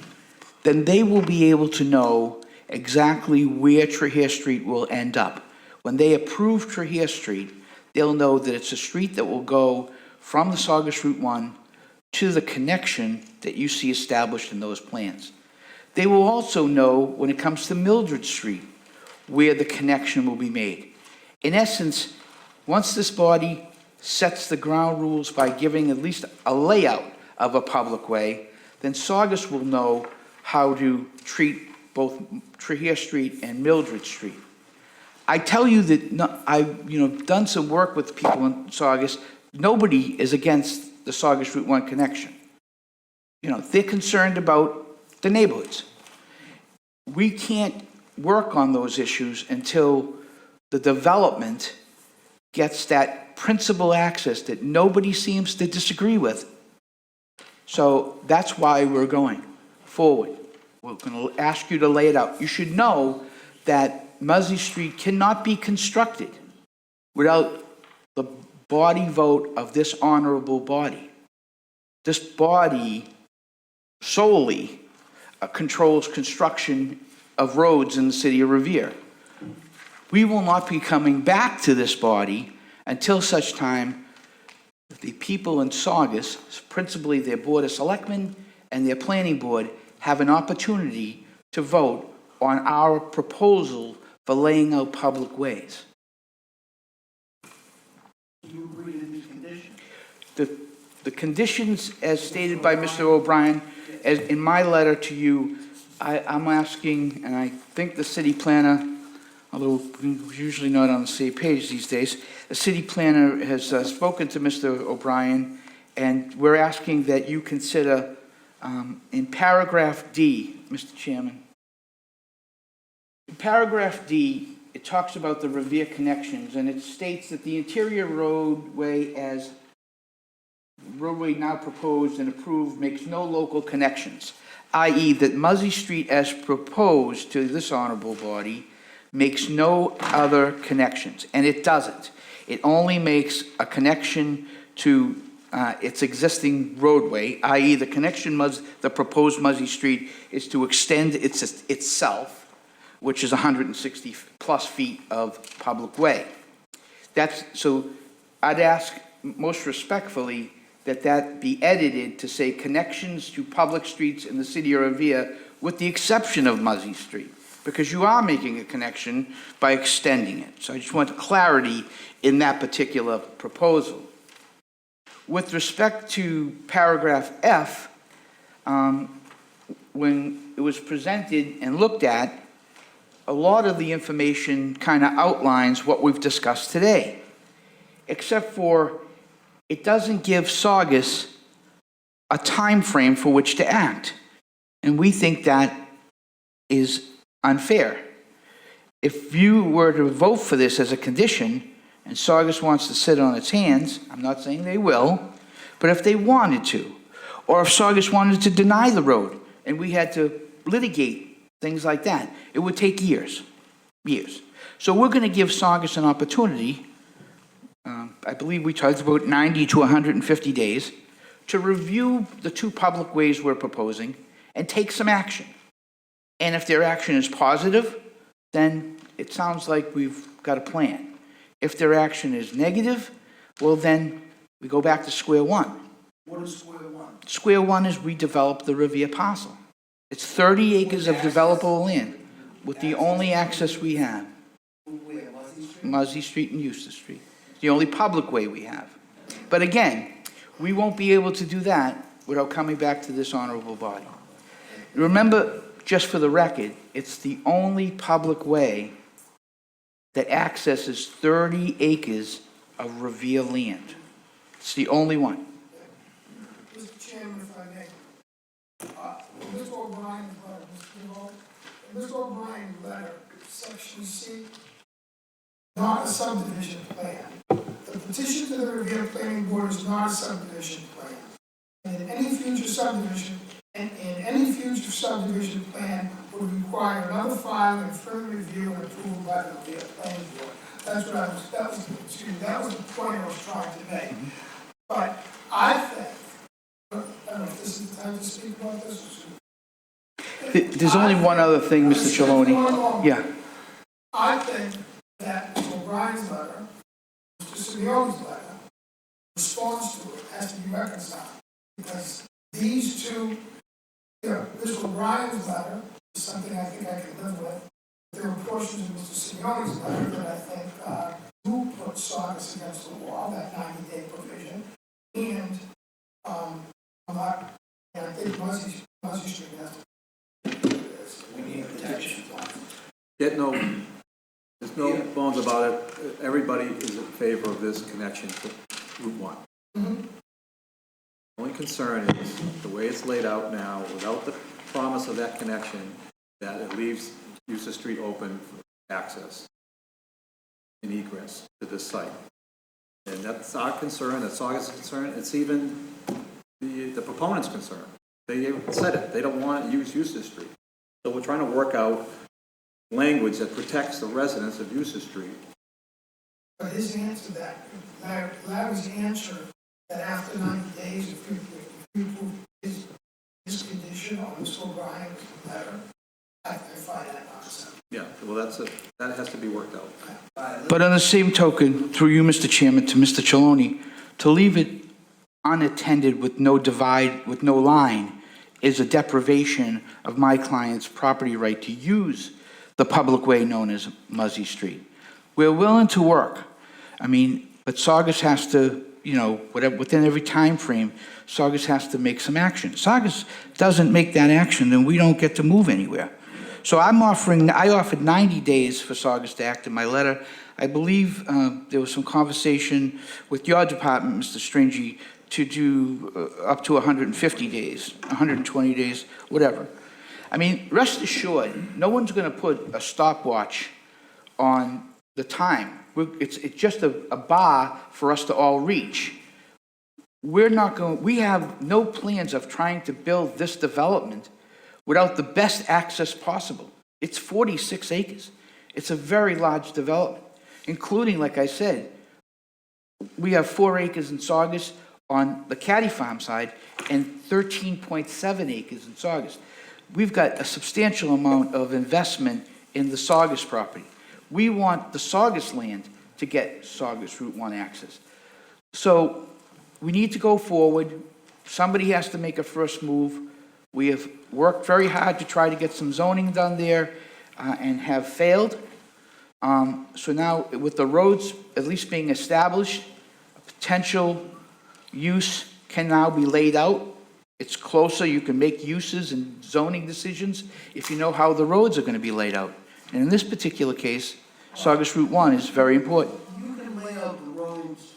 then they will be able to know exactly where Trahir Street will end up. When they approve Trahir Street, they'll know that it's a street that will go from the Saugus Route 1 to the connection that you see established in those plans. They will also know, when it comes to Mildred Street, where the connection will be made. In essence, once this body sets the ground rules by giving at least a layout of a public way, then Saugus will know how to treat both Trahir Street and Mildred Street. I tell you that I've done some work with people in Saugus. Nobody is against the Saugus Route 1 connection. They're concerned about the neighborhoods. We can't work on those issues until the development gets that principal access that nobody seems to disagree with. So that's why we're going forward. We're going to ask you to lay it out. You should know that Muzzy Street cannot be constructed without the body vote of this honorable body. This body solely controls construction of roads in the city of Revere. We will not be coming back to this body until such time that the people in Saugus, principally their Board of Selectmen and their Planning Board, have an opportunity to vote on our proposal for laying out public ways. Do you agree to these conditions? The conditions, as stated by Mr. O'Brien, as in my letter to you, I'm asking, and I think the city planner, although we're usually not on the same page these days, the city planner has spoken to Mr. O'Brien, and we're asking that you consider in paragraph D, Mr. Chairman. In paragraph D, it talks about the Revere connections, and it states that the interior roadway now proposed and approved makes no local connections, i.e. that Muzzy Street as proposed to this honorable body makes no other connections, and it doesn't. It only makes a connection to its existing roadway, i.e. the connection, the proposed Muzzy Street is to extend itself, which is 160 plus feet of public way. So I'd ask most respectfully that be edited to say connections to public streets in the city of Revere with the exception of Muzzy Street, because you are making a connection by extending it. So I just want clarity in that particular proposal. With respect to paragraph F, when it was presented and looked at, a lot of the information kind of outlines what we've discussed today, except for it doesn't give Saugus a time frame for which to act. And we think that is unfair. If you were to vote for this as a condition, and Saugus wants to sit on its hands, I'm not saying they will, But if they wanted to, or if Saugus wanted to deny the road, and we had to litigate things like that, it would take years, years. So we're going to give Saugus an opportunity, I believe we talked about 90 to 150 days, to review the two public ways we're proposing and take some action. And if their action is positive, then it sounds like we've got a plan. If their action is negative, well, then we go back to square one. What is square one? Square one is we develop the Revere parcel. It's 30 acres of developable land with the only access we have, Where, Muzzy Street? Muzzy Street and Eustace Street. The only public way we have. But again, we won't be able to do that without coming back to this honorable body. Remember, just for the record, it's the only public way that accesses 30 acres of Revere land. It's the only one. Mr. Chairman, if I may. Mr. O'Brien's letter, Mr. O'Brien's letter, section C, not a subdivision plan. The petition to the Revere Planning Board is not a subdivision plan. And any future subdivision plan would require another filing and further review and approval by the Revere Planning Board. That was the point I was trying to make. But I think, I don't know if this is the time to speak about this. There's only one other thing, Mr. Chiloni. Yeah. I think that Mr. O'Brien's letter, Mr. Simeone's letter, response to it has to be reconciled. Because these two, Mr. O'Brien's letter is something I think I can live with. There are portions of Mr. Simeone's letter that I think do put Saugus against the wall, that 90-day provision. And I think Muzzy Street has to. We need protection. There's no bones about it. Everybody is in favor of this connection to Route 1. The only concern is the way it's laid out now, without the promise of that connection, that it leaves Eustace Street open for access and egress to this site. And that's our concern, that's Saugus' concern, it's even the proponent's concern. They said it, they don't want to use Eustace Street. So we're trying to work out language that protects the residents of Eustace Street. But his answer to that, Larry's answer that after 90 days, if we prove his condition on Mr. O'Brien's letter, I find that nonsense. Yeah, well, that has to be worked out. But on the same token, through you, Mr. Chairman, to Mr. Chiloni, to leave it unattended with no divide, with no line, is a deprivation of my client's property right to use the public way known as Muzzy Street. We're willing to work. I mean, but Saugus has to, within every time frame, Saugus has to make some action. Saugus doesn't make that action, then we don't get to move anywhere. So I offered 90 days for Saugus to act in my letter. I believe there was some conversation with your department, Mr. Stringy, to do up to 150 days, 120 days, whatever. I mean, rest assured, no one's going to put a stopwatch on the time. It's just a bar for us to all reach. We have no plans of trying to build this development without the best access possible. It's 46 acres. It's a very large development, including, like I said, we have 4 acres in Saugus on the Caddy Farm side and 13.7 acres in Saugus. We've got a substantial amount of investment in the Saugus property. We want the Saugus land to get Saugus Route 1 access. So we need to go forward. Somebody has to make a first move. We have worked very hard to try to get some zoning done there and have failed. So now with the roads at least being established, a potential use can now be laid out. It's closer, you can make uses and zoning decisions if you know how the roads are going to be laid out. And in this particular case, Saugus Route 1 is very important. You can lay out the roads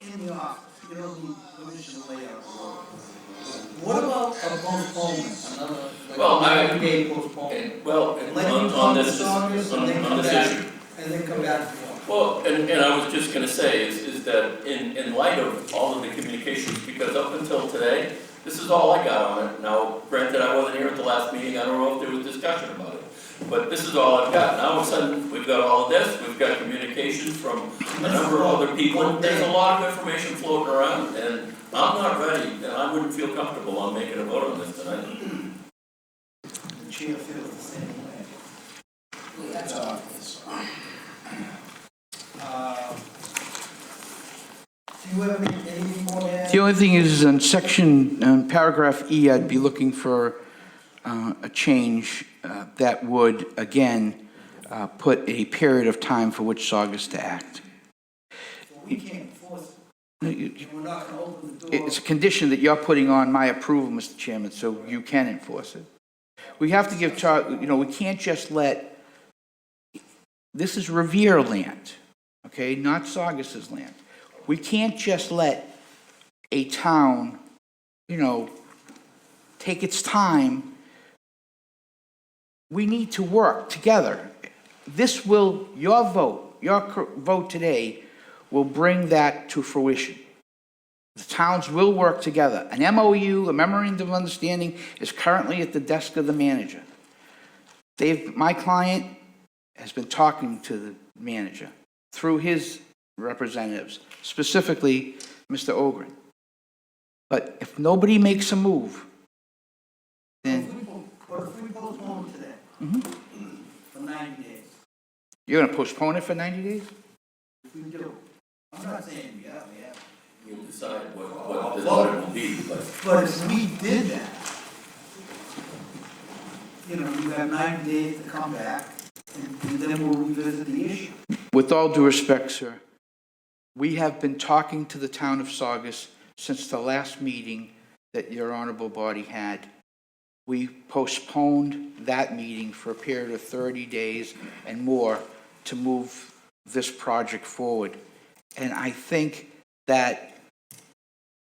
in the office. You don't need permission to lay out the roads. What about a postponement? Another, Well, I- 90-day postponement? Well, Let you on come to this, Saugus on and then on come this back, issue, and then come back to the office. Well, and I was just gonna say is that in light of all of the communications, because up until today, this is all I got on it. Now, granted, I wasn't here at the last meeting, I don't know if there was discussion about it, but this is all I've got. Now, all of a sudden, we've got all of this, we've got communications from a number of other people, and there's a lot of information floating around, and I'm not ready, and I wouldn't feel comfortable on making a vote on this tonight. The chair feels the same way. That's obvious. Do you have anything more to add? The only thing is, in section, paragraph E, I'd be looking for a change that would, again, put a period of time for which Saugus to act. We can't enforce You- it. We're not gonna open the door. It's a condition that you're putting on my approval, Mr. Chairman, so you can enforce it. We have to give, we can't just let, this is Revere land, okay, not Saugus's land. We can't just let a town, take its time. We need to work together. Your vote today will bring that to fruition. The towns will work together. An MOU, a memorandum of understanding, is currently at the desk of the manager. My client has been talking to the manager through his representatives, specifically Mr. Ogren. But if nobody makes a move, then But if we postpone today, for 90 days, you're going to postpone it for 90 days? if we do, I'm not saying we have. You'll decide what the vote will be, but But if we did that, you have 90 days to come back, and then we'll revisit the issue. With all due respect, sir, we have been talking to the town of Saugus since the last meeting that your honorable body had. We postponed that meeting for a period of 30 days and more to move this project forward. And I think that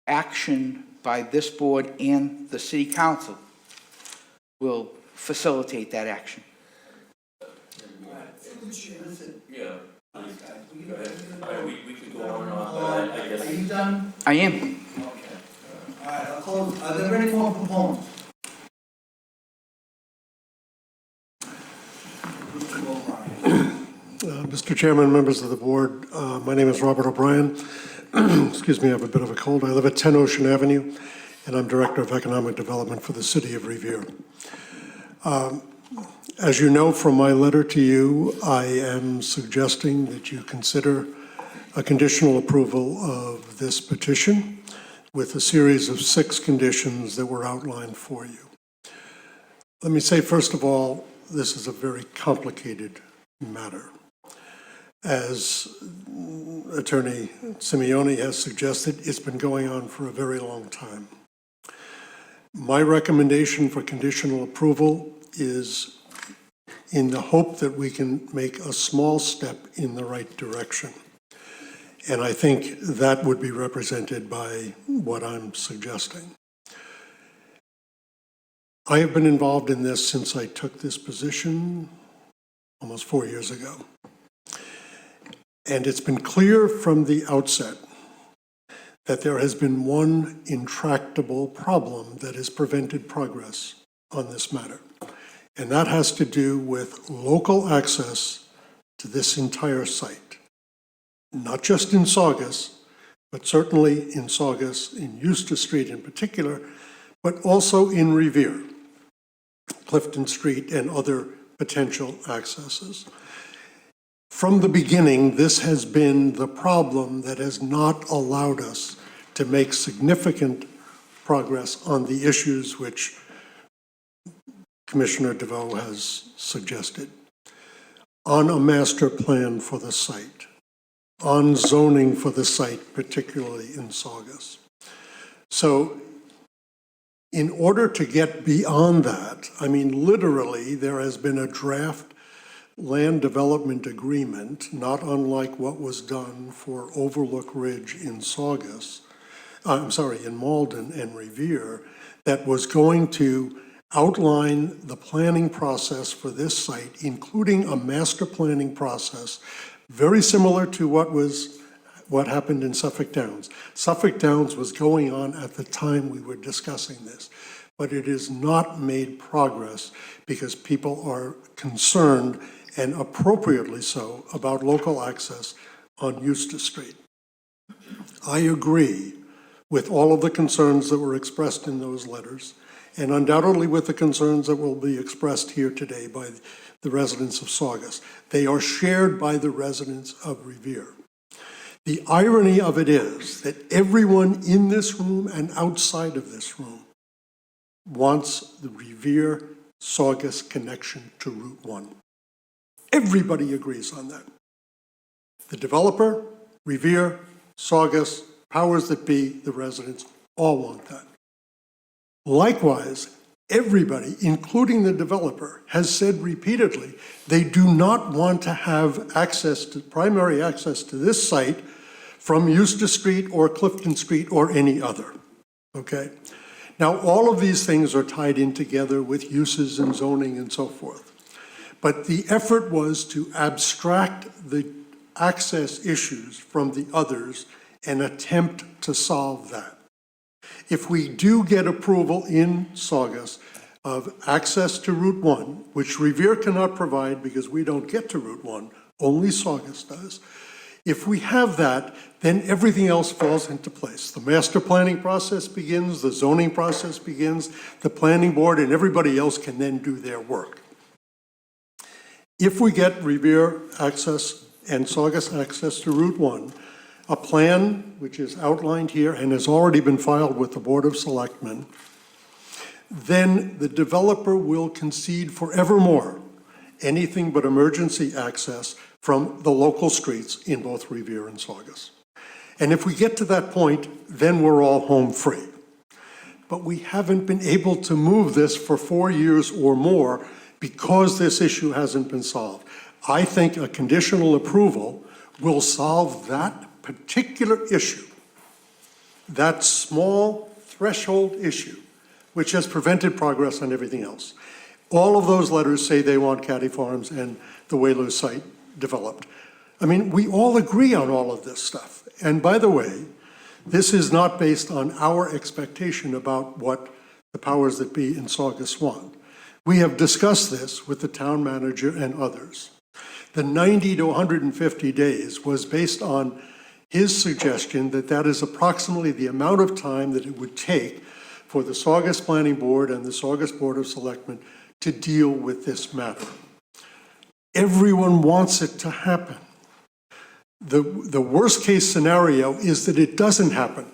action by this board and the city council will facilitate that action. yeah. Go ahead. We could go on and on, but I guess. Are you done? I am. Okay. All right, I'll close. Are there any more proponents? Mr. Chairman, members of the board, my name is Robert O'Brien. Excuse me, I have a bit of a cold. I live at 10 Ocean Avenue, and I'm Director of Economic Development for the City of Revere. As you know from my letter to you, I am suggesting that you consider a conditional approval of this petition with a series of 6 conditions that were outlined for you. Let me say, first of all, this is a very complicated matter. As Attorney Simeone has suggested, it's been going on for a very long time. My recommendation for conditional approval is in the hope that we can make a small step in the right direction. And I think that would be represented by what I'm suggesting. I have been involved in this since I took this position almost 4 years ago. And it's been clear from the outset that there has been one intractable problem that has prevented progress on this matter. And that has to do with local access to this entire site. Not just in Saugus, but certainly in Saugus, in Eustace Street in particular, but also in Revere, Clifton Street, and other potential accesses. From the beginning, this has been the problem that has not allowed us to make significant progress on the issues which Commissioner DeVoe has suggested. On a master plan for the site, on zoning for the site, particularly in Saugus. So in order to get beyond that, I mean, literally, there has been a draft land development agreement, not unlike what was done for Overlook Ridge in Saugus, in Malden and Revere, that was going to outline the planning process for this site, including a master planning process very similar to what happened in Suffolk Downs. Suffolk Downs was going on at the time we were discussing this, but it has not made progress because people are concerned, and appropriately so, about local access on Eustace Street. I agree with all of the concerns that were expressed in those letters, and undoubtedly with the concerns that will be expressed here today by the residents of Saugus. They are shared by the residents of Revere. The irony of it is that everyone in this room and outside of this room wants the Revere-Saugus connection to Route 1. Everybody agrees on that. The developer, Revere, Saugus, powers that be, the residents, all want that. Likewise, everybody, including the developer, has said repeatedly they do not want to have primary access to this site from Eustace Street or Clifton Street or any other, okay? Now, all of these things are tied in together with uses and zoning and so forth. But the effort was to abstract the access issues from the others and attempt to solve that. If we do get approval in Saugus of access to Route 1, which Revere cannot provide because we don't get to Route 1, only Saugus does, if we have that, then everything else falls into place. The master planning process begins, the zoning process begins, the planning board and everybody else can then do their work. If we get Revere access and Saugus access to Route 1, a plan which is outlined here and has already been filed with the Board of Selectmen, then the developer will concede forevermore anything but emergency access from the local streets in both Revere and Saugus. And if we get to that point, then we're all home free. But we haven't been able to move this for 4 years or more because this issue hasn't been solved. I think a conditional approval will solve that particular issue, that small threshold issue, which has prevented progress on everything else. All of those letters say they want Caddy Farms and the Whalers site developed. I mean, we all agree on all of this stuff. And by the way, this is not based on our expectation about what the powers that be in Saugus want. We have discussed this with the town manager and others. The 90 to 150 days was based on his suggestion that that is approximately the amount of time that it would take for the Saugus Planning Board and the Saugus Board of Selectmen to deal with this matter. Everyone wants it to happen. The worst case scenario is that it doesn't happen.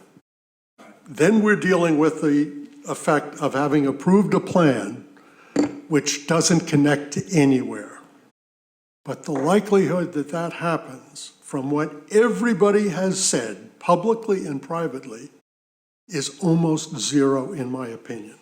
Then we're dealing with the effect of having approved a plan which doesn't connect to anywhere. But the likelihood that that happens, from what everybody has said, publicly and privately, is almost zero in my opinion.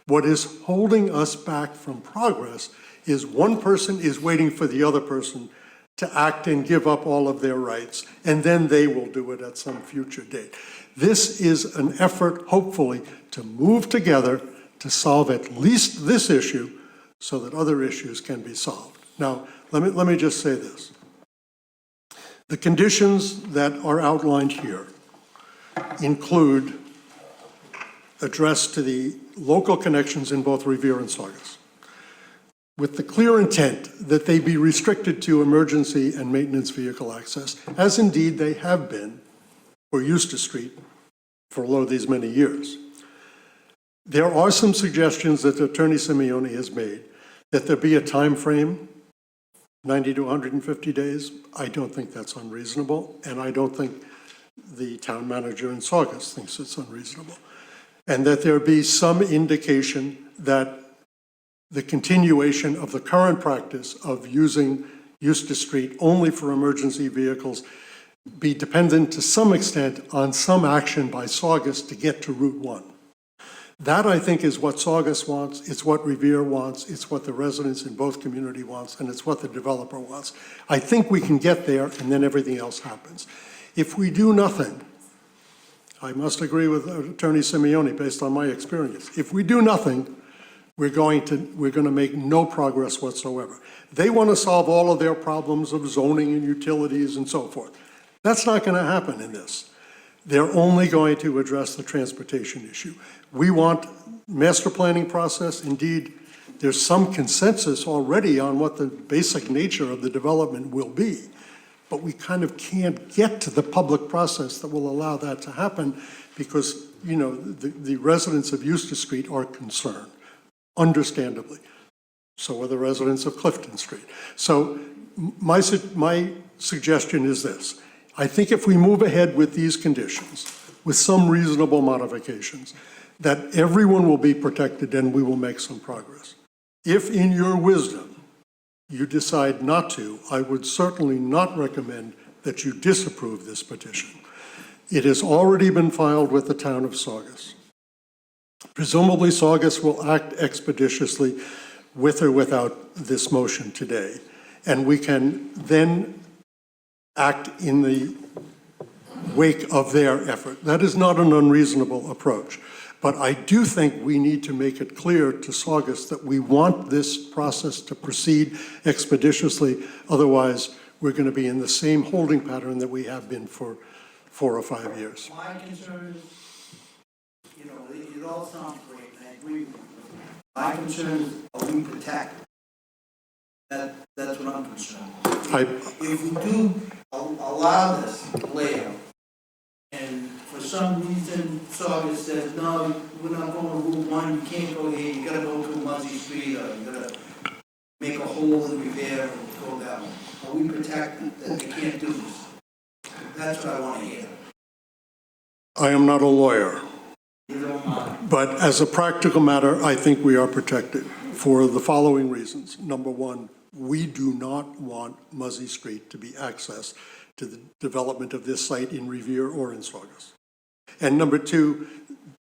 What is holding us back from progress is one person is waiting for the other person to act and give up all of their rights, and then they will do it at some future date. This is an effort, hopefully, to move together to solve at least this issue so that other issues can be solved. Now, let me just say this. The conditions that are outlined here include address to the local connections in both Revere and Saugus, with the clear intent that they be restricted to emergency and maintenance vehicle access, as indeed they have been for Eustace Street for lo these many years. There are some suggestions that Attorney Simeone has made that there be a time frame, 90 to 150 days. I don't think that's unreasonable, and I don't think the town manager in Saugus thinks it's unreasonable. And that there be some indication that the continuation of the current practice of using Eustace Street only for emergency vehicles be dependent to some extent on some action by Saugus to get to Route 1. That, I think, is what Saugus wants, it's what Revere wants, it's what the residents in both community wants, and it's what the developer wants. I think we can get there, and then everything else happens. If we do nothing, I must agree with Attorney Simeone based on my experience. If we do nothing, we're going to make no progress whatsoever. They want to solve all of their problems of zoning and utilities and so forth. That's not going to happen in this. They're only going to address the transportation issue. We want master planning process. Indeed, there's some consensus already on what the basic nature of the development will be, but we kind of can't get to the public process that will allow that to happen because, you know, the residents of Eustace Street are concerned, understandably. So are the residents of Clifton Street. So my suggestion is this. I think if we move ahead with these conditions, with some reasonable modifications, that everyone will be protected and we will make some progress. If in your wisdom you decide not to, I would certainly not recommend that you disapprove this petition. It has already been filed with the town of Saugus. Presumably Saugus will act expeditiously with or without this motion today. And we can then act in the wake of their effort. That is not an unreasonable approach. But I do think we need to make it clear to Saugus that we want this process to proceed expeditiously. Otherwise, we're going to be in the same holding pattern that we have been for 4 or 5 years. My concern is, you know, it all sounds great, and I agree with you. My concern is, are we protected? That's what I'm concerned with. If we do allow this layout, and for some reason Saugus says, no, we're not going to Route 1, you can't go here, you gotta go to Muzzy Street, or you gotta make a hole in Revere and go that way. Are we protected that they can't do this? That's what I want to hear. I am not a lawyer, You don't mind. but as a practical matter, I think we are protected for the following reasons. Number one, we do not want Muzzy Street to be accessed to the development of this site in Revere or in Saugus. And number two,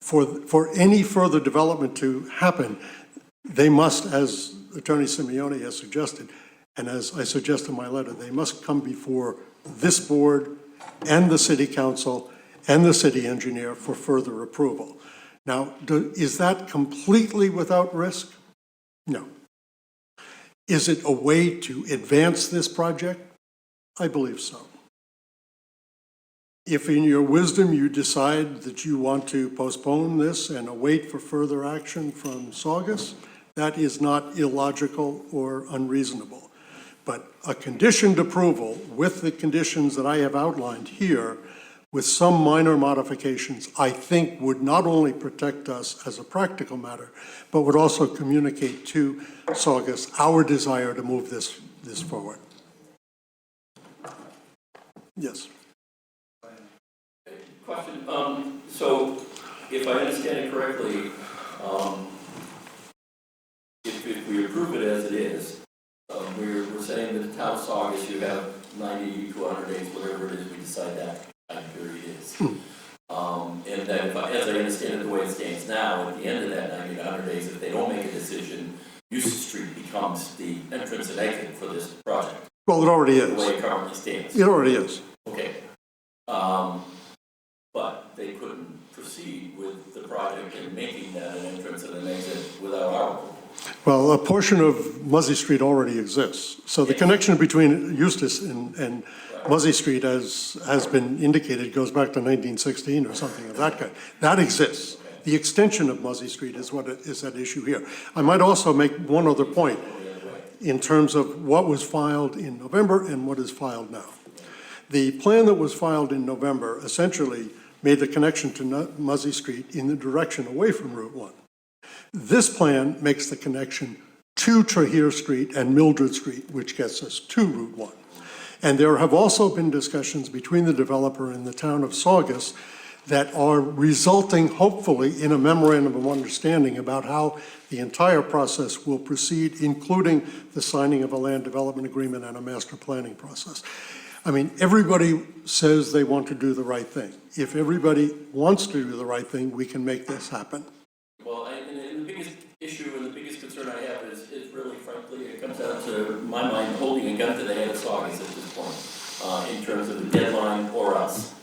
for any further development to happen, they must, as Attorney Simeone has suggested, and as I suggest in my letter, they must come before this board and the city council and the city engineer for further approval. Now, is that completely without risk? No. Is it a way to advance this project? I believe so. If in your wisdom you decide that you want to postpone this and await for further action from Saugus, that is not illogical or unreasonable. But a conditioned approval with the conditions that I have outlined here, with some minor modifications, I think would not only protect us as a practical matter, but would also communicate to Saugus our desire to move this forward. Yes. Question, so if I understand it correctly, if we approve it as it is, we're saying that the town of Saugus, you have 90 to 100 days, whatever it is we decide that time period is. And then if I, as I understand it, the way it stands now, at the end of that 90 to 100 days, if they don't make a decision, Eustace Street becomes the entrance and exit for this project. Well, it already The way is. it currently stands. It already is. Okay. But they couldn't proceed with the project and making that an entrance and an exit without our approval. Well, a portion of Muzzy Street already exists. So the connection between Eustis and Muzzy Street, as has been indicated, goes back to 1916 or something of that kind. That exists. The extension of Muzzy Street is what is at issue here. I might also make one other point in terms of what was filed in November and what is filed now. The plan that was filed in November essentially made the connection to Muzzy Street in the direction away from Route 1. This plan makes the connection to Trahir Street and Mildred Street, which gets us to Route 1. And there have also been discussions between the developer and the town of Saugus that are resulting, hopefully, in a memorandum of understanding about how the entire process will proceed, including the signing of a land development agreement and a master planning process. I mean, everybody says they want to do the right thing. If everybody wants to do the right thing, we can make this happen. Well, and the biggest issue and the biggest concern I have is really, frankly, it comes down to my mind holding a gun to the head of Saugus at this point, in terms of the deadline or us.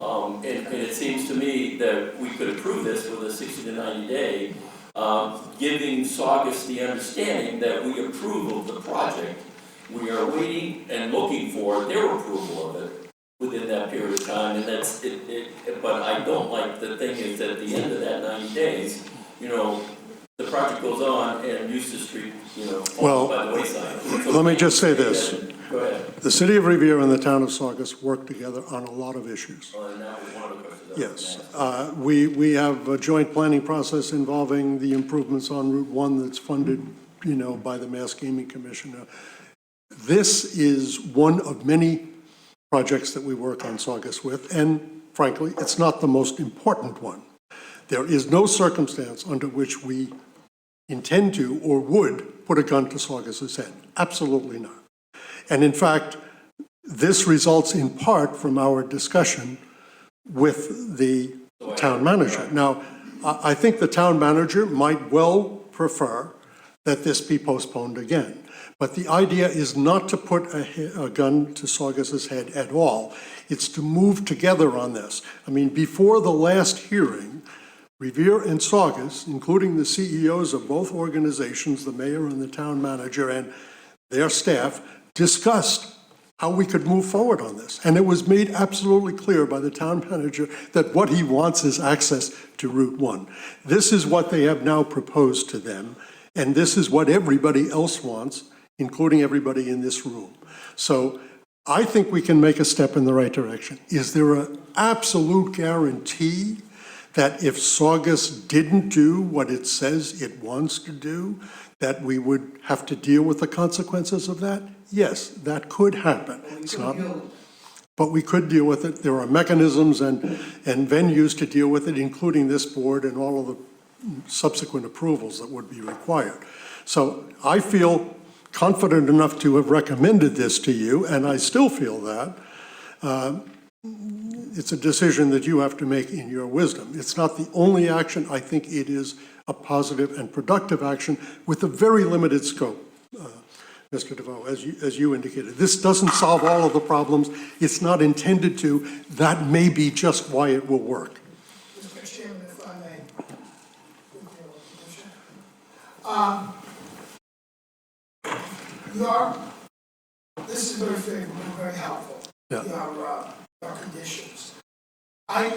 And it seems to me that we could approve this with a 60 to 90 day, giving Saugus the understanding that we approve of the project. We are waiting and looking for their approval of it within that period of time, and that's it. But I don't like, the thing is, at the end of that 90 days, you know, the project goes on and Eustace Street, you know, Well, falls by the wayside. So let me just say this. Go ahead. The city of Revere and the town of Saugus work together on a lot of issues. And that was one of the questions. I was Yes. gonna ask. We have a joint planning process involving the improvements on Route 1 that's funded, you know, by the Mass Gaming Commission. This is one of many projects that we work on Saugus with, and frankly, it's not the most important one. There is no circumstance under which we intend to or would put a gun to Saugus's head. Absolutely not. And in fact, this results in part from our discussion with the town manager. Now, I think the town manager might well prefer that this be postponed again. But the idea is not to put a gun to Saugus's head at all. It's to move together on this. I mean, before the last hearing, Revere and Saugus, including the CEOs of both organizations, the mayor and the town manager and their staff, discussed how we could move forward on this. And it was made absolutely clear by the town manager that what he wants is access to Route 1. This is what they have now proposed to them, and this is what everybody else wants, including everybody in this room. So I think we can make a step in the right direction. Is there an absolute guarantee that if Saugus didn't do what it says it wants to do, that we would have to deal with the consequences of that? Yes, that could happen. It's not, but we could deal with it. There are mechanisms and venues to deal with it, including this board and all of the subsequent approvals that would be required. So I feel confident enough to have recommended this to you, and I still feel that. It's a decision that you have to make in your wisdom. It's not the only action. I think it is a positive and productive action with a very limited scope, Mr. DeVoe, as you indicated. This doesn't solve all of the problems. It's not intended to. That may be just why it will work. Mr. Chairman, if I may. This is very favorable and very helpful. Yeah. Your conditions. I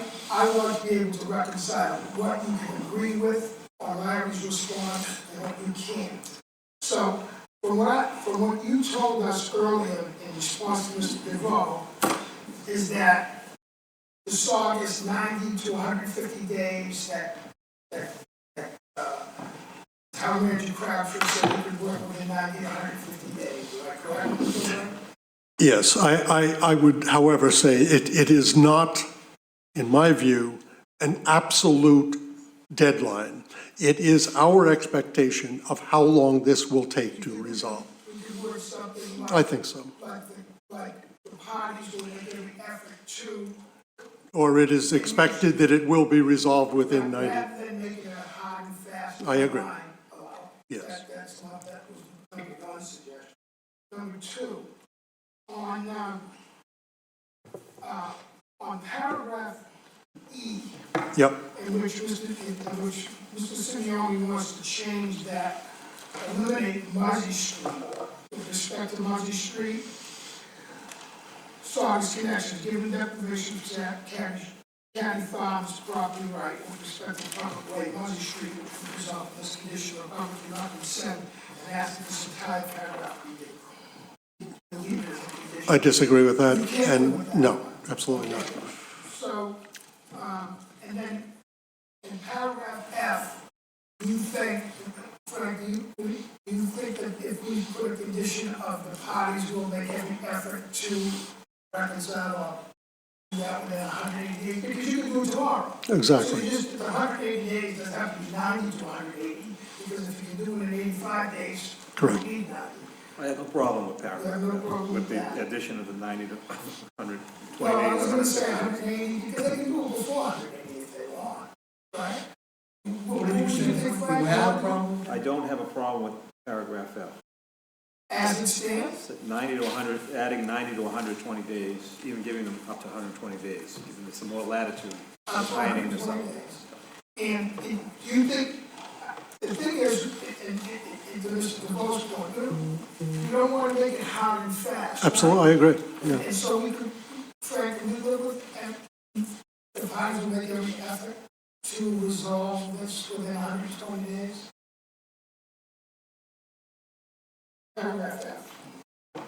want to be able to reconcile what you can agree with on Larry's response and what you can't. So from what you told us earlier in response to Mr. DeVoe, is that the Saugus 90 to 150 days that town manager Crabtree said he could work within 90 to 150 days. Is that correct, Mr. Chairman? Yes, I would, however, say it is not, in my view, an absolute deadline. It is our expectation of how long this will take to resolve. We could work something like. I think so. Like the parties will make every effort to. Or it is expected that it will be resolved within 90. Rather than making it a hard and fast. I agree. line. Yes. That was number one suggestion. Number two, on paragraph E, Yep, in which Mr. Simeone wants to change that, eliminate Muzzy Street. With respect to Muzzy Street, Saugus connections, given deprivation of County Farms property right with respect to public way, Muzzy Street, which would result in this condition of public not consent, and ask that this entire paragraph be deleted as a condition. I disagree with that, You can't live with and that. no, absolutely not. So, and then in paragraph F, you think, Frank, do you think that if we put a condition of the parties will make every effort to reconcile or do that within 180 days? Because you can do it tomorrow. Exactly. So you just, the 180 days doesn't have to be 90 to 180, because if you can do it in 85 days, Correct. you need 90. I have no problem with You have paragraph, no problem with that. addition of the 90 to 120 Well, I was days. gonna say 180, because they can do it before 180 if they want, right? What do you think, Frank? I don't have a problem with paragraph F. As it stands? 90 to 100, adding 90 to 120 days, even giving them up to 120 days, giving them some more latitude, Up to tightening this up. 120 days. And do you think, the thing is, and to Mr. DeVoe's point, you don't want to make it hard and fast. right? Absolutely, I agree, yeah. And so we could, Frank, can we live with, and the parties will make every effort to resolve this within 120 days? Paragraph F.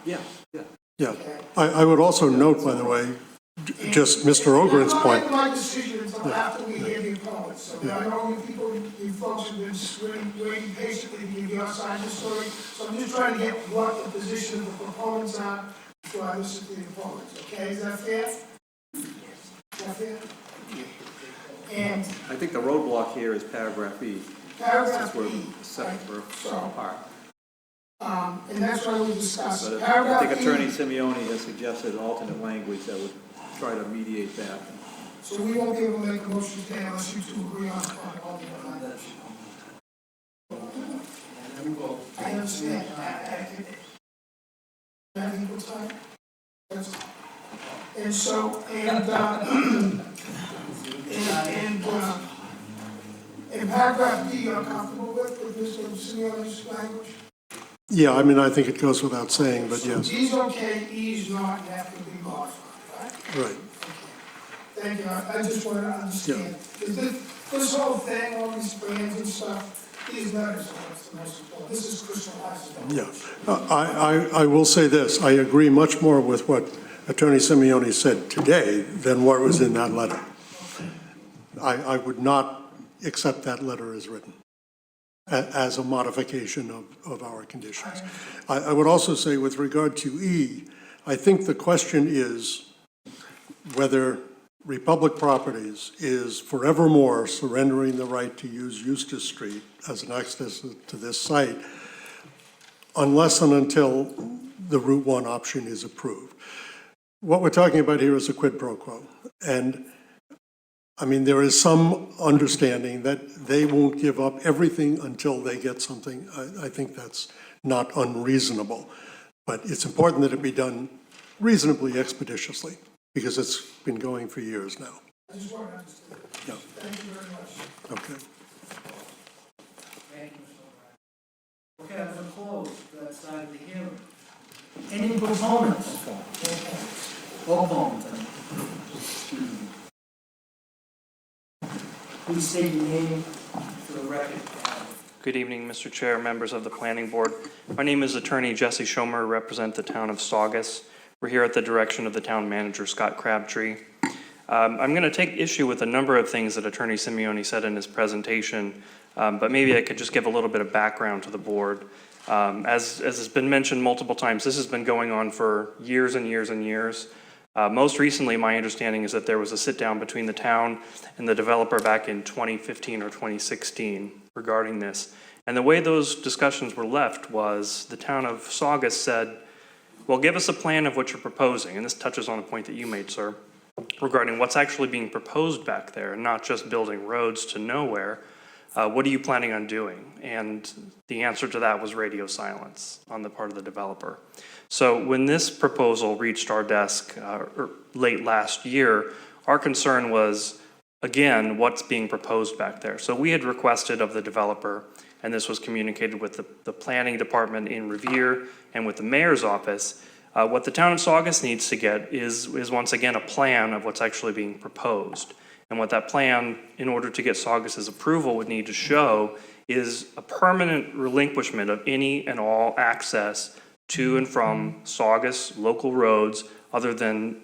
Yeah, yeah. Yeah. I would also note, by the way, just Mr. Ogren's point. I'm not making my decision until after we hear the opponents. So I know you people, you folks have been waiting patiently to give your side of the story. So I'm just trying to get what the position of the proponents are before I listen to the opponents, okay? Is that fair? Is that fair? And I think the roadblock here is paragraph E. paragraph Since we're E, separate, we're So- apart. and that's what we discussed. But I Paragraph think Attorney E, Simeone has suggested alternate language that would try to mediate that. so we won't be able to make a motion today unless you two agree on all the language. I understand. At equal time? That's- And so, and paragraph D, you're comfortable with Mr. Simeone's language? Yeah, I mean, I think it goes without saying, but yes, D's okay, E's not, you have to be modified, right? right. Thank you, I just want to understand. Because this whole thing, all these plans and stuff, these letters are what's the most important. This is crystallized. Yeah. I will say this, I agree much more with what Attorney Simeone said today than what was in that letter. I would not accept that letter as written, as a modification of our conditions. I would also say with regard to E, I think the question is whether Republic Properties is forevermore surrendering the right to use Eustis Street as an access to this site unless and until the Route 1 option is approved. What we're talking about here is a quid pro quo. And I mean, there is some understanding that they won't give up everything until they get something. I think that's not unreasonable. But it's important that it be done reasonably expeditiously, because it's been going for years now. I just want to understand. Yeah, Thank you very much. okay. Thank you, Mr. O'Brien. Okay, I'm gonna close that side of the hearing. Any proponents? Opponents. Please state your name for the record. Good evening, Mr. Chair, members of the Planning Board. My name is Attorney Jesse Schomer, represent the town of Saugus. We're here at the direction of the town manager, Scott Crabtree. I'm going to take issue with a number of things that Attorney Simeone said in his presentation, but maybe I could just give a little bit of background to the board. As has been mentioned multiple times, this has been going on for years and years and years. Most recently, my understanding is that there was a sit-down between the town and the developer back in 2015 or 2016 regarding this. And the way those discussions were left was the town of Saugus said, well, give us a plan of what you're proposing. And this touches on a point that you made, sir, regarding what's actually being proposed back there, not just building roads to nowhere. What are you planning on doing? And the answer to that was radio silence on the part of the developer. So when this proposal reached our desk late last year, our concern was, again, what's being proposed back there. So we had requested of the developer, and this was communicated with the planning department in Revere and with the mayor's office, what the town of Saugus needs to get is once again a plan of what's actually being proposed. And what that plan, in order to get Saugus's approval, would need to show is a permanent relinquishment of any and all access to and from Saugus local roads other than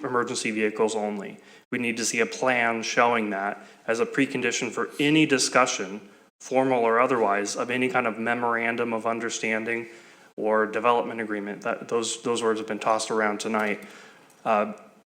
emergency vehicles only. We need to see a plan showing that as a precondition for any discussion, formal or otherwise, of any kind of memorandum of understanding or development agreement. Those words have been tossed around tonight.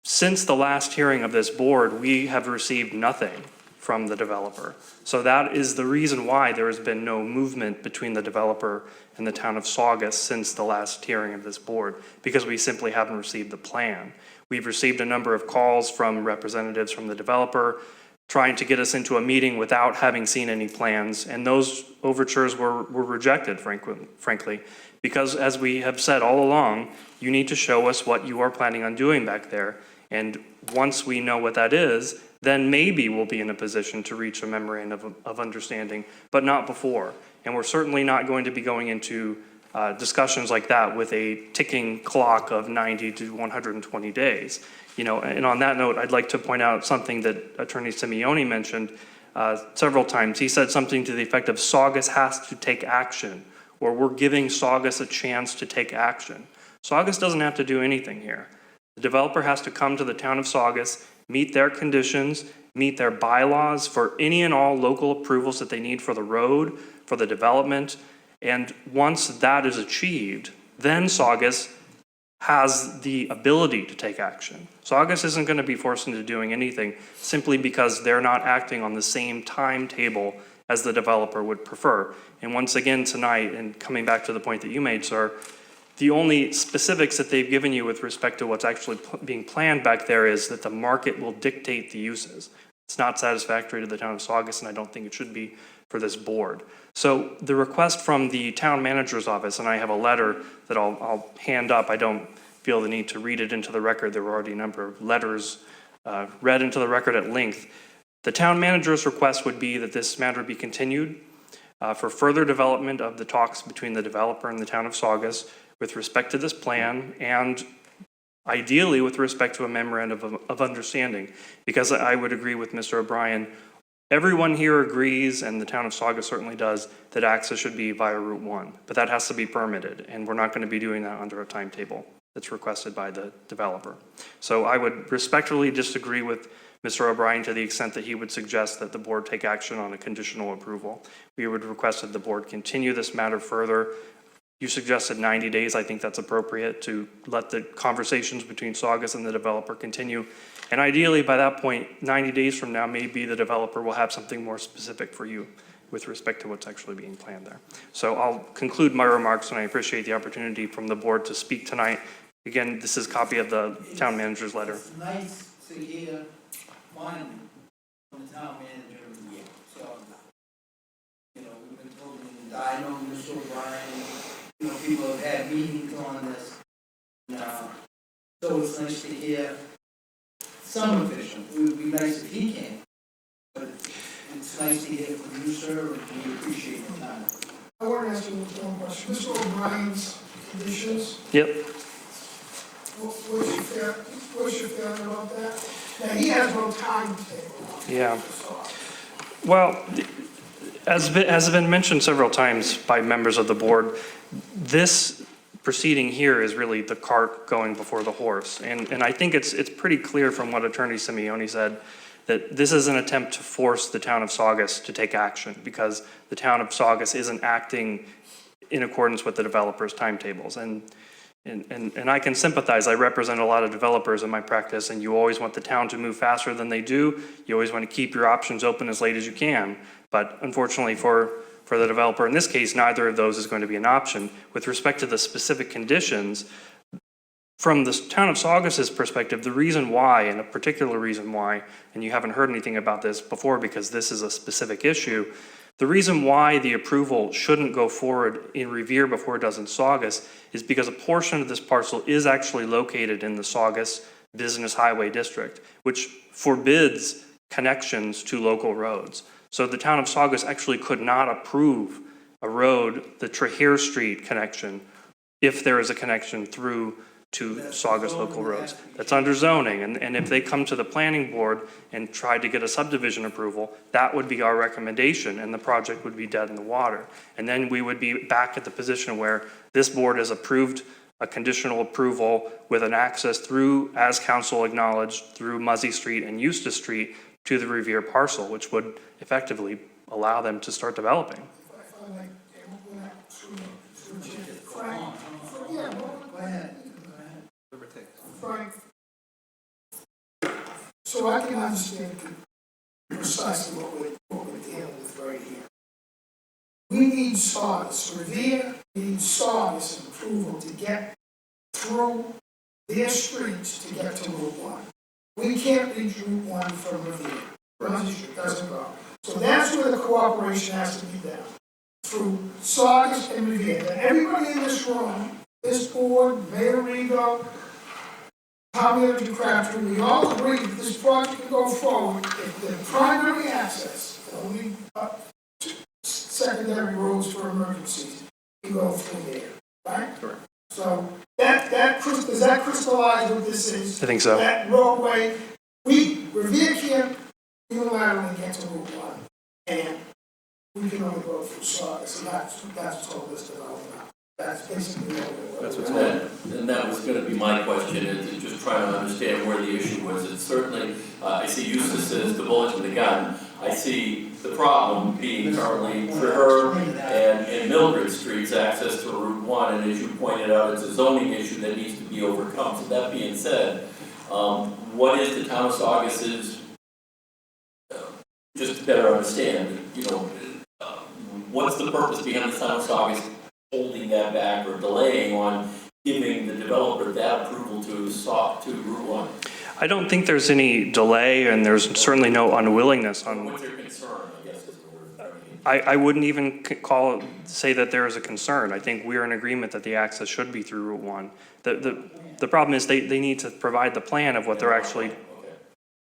Since the last hearing of this board, we have received nothing from the developer. So that is the reason why there has been no movement between the developer and the town of Saugus since the last hearing of this board, because we simply haven't received the plan. We've received a number of calls from representatives from the developer trying to get us into a meeting without having seen any plans, and those overtures were rejected, frankly, because as we have said all along, you need to show us what you are planning on doing back there. And once we know what that is, then maybe we'll be in a position to reach a memorandum of understanding, but not before. And we're certainly not going to be going into discussions like that with a ticking clock of 90 to 120 days. And on that note, I'd like to point out something that Attorney Simeoni mentioned several times. He said something to the effect of Saugus has to take action, or we're giving Saugus a chance to take action. Saugus doesn't have to do anything here. The developer has to come to the town of Saugus, meet their conditions, meet their bylaws for any and all local approvals that they need for the road, for the development. And once that is achieved, then Saugus has the ability to take action. Saugus isn't going to be forced into doing anything simply because they're not acting on the same timetable as the developer would prefer. And once again tonight, and coming back to the point that you made, sir, the only specifics that they've given you with respect to what's actually being planned back there is that the market will dictate the uses. It's not satisfactory to the town of Saugus, and I don't think it should be for this board. So the request from the town manager's office, and I have a letter that I'll hand up. I don't feel the need to read it into the record. There were already a number of letters read into the record at length. The town manager's request would be that this matter be continued for further development of the talks between the developer and the town of Saugus with respect to this plan, and ideally with respect to a memorandum of understanding, because I would agree with Mr. O'Brien. Everyone here agrees, and the town of Saugus certainly does, that access should be via Route 1, but that has to be permitted, and we're not going to be doing that under a timetable that's requested by the developer. So I would respectfully disagree with Mr. O'Brien to the extent that he would suggest that the board take action on a conditional approval. We would request that the board continue this matter further. You suggested 90 days. I think that's appropriate to let the conversations between Saugus and the developer continue. And ideally, by that point, 90 days from now, maybe the developer will have something more specific for you with respect to what's actually being planned there. So I'll conclude my remarks, and I appreciate the opportunity from the board to speak tonight. Again, this is a copy of the town manager's letter. It's nice to hear finally from the town manager. So, we've been told, and I know Mr. O'Brien, people have had meetings on this. So it's nice to hear some official. It would be nice if he came. But it's nice to hear from you, sir, and we appreciate the time. I want to ask you one question. Mr. O'Brien's conditions, Yep. what's your feeling about that? Now, he has no timetable. Yeah. Well, as has been mentioned several times by members of the board, this proceeding here is really the cart going before the horse. And I think it's pretty clear from what Attorney Simeoni said that this is an attempt to force the town of Saugus to take action because the town of Saugus isn't acting in accordance with the developer's timetables. And I can sympathize. I represent a lot of developers in my practice, and you always want the town to move faster than they do. You always want to keep your options open as late as you can. But unfortunately for the developer, in this case, neither of those is going to be an option. With respect to the specific conditions, from the town of Saugus's perspective, the reason why, and a particular reason why, and you haven't heard anything about this before because this is a specific issue, the reason why the approval shouldn't go forward in Revere before it does in Saugus is because a portion of this parcel is actually located in the Saugus Business Highway District, which forbids connections to local roads. So the town of Saugus actually could not approve a road, the Trahir Street connection, if there is a connection through to Saugus local roads. That's under zoning, and if they come to the planning board and try to get a subdivision approval, that would be our recommendation, and the project would be dead in the water. And then we would be back at the position where this board has approved a conditional approval with an access through, as council acknowledged, through Muzzy Street and Eustis Street to the Revere parcel, which would effectively allow them to start developing. If I might, Frank, yeah, Go ahead. Frank, so I can understand precisely what we're dealing with right here. We need Saugus, Revere needs Saugus approval to get through their streets to get to Route 1. We can't reach Route 1 from Revere. Brunswick Street doesn't go. So that's where the cooperation has to be done, through Saugus and Revere. And everybody in this room, this board, Mayor Rego, town manager Crabtree, we all agree that this project can go forward if the primary access, only secondary roads for emergencies, can go through there, right? Correct. So does that crystallize what this is? I think so. That roadway, Revere can't unilaterally get to Route 1, and we can only go through Saugus, and that's told us to know about. That's basically what it was. And that was gonna be my question, is to just try to understand where the issue was. It's certainly, I see Eustace as the bullet in the gun. I see the problem being currently Trevor and Mildred Street's access to Route 1, and as you pointed out, it's a zoning issue that needs to be overcome. So that being said, what is the town of Saugus's, just to better understand, what's the purpose behind the town of Saugus holding that back or delaying on giving the developer that approval to Route 1? I don't think there's any delay, and there's certainly no unwillingness on. What's your concern, I guess, is the word. I wouldn't even say that there is a concern. I think we're in agreement that the access should be through Route 1. The problem is they need to provide the plan of what they're actually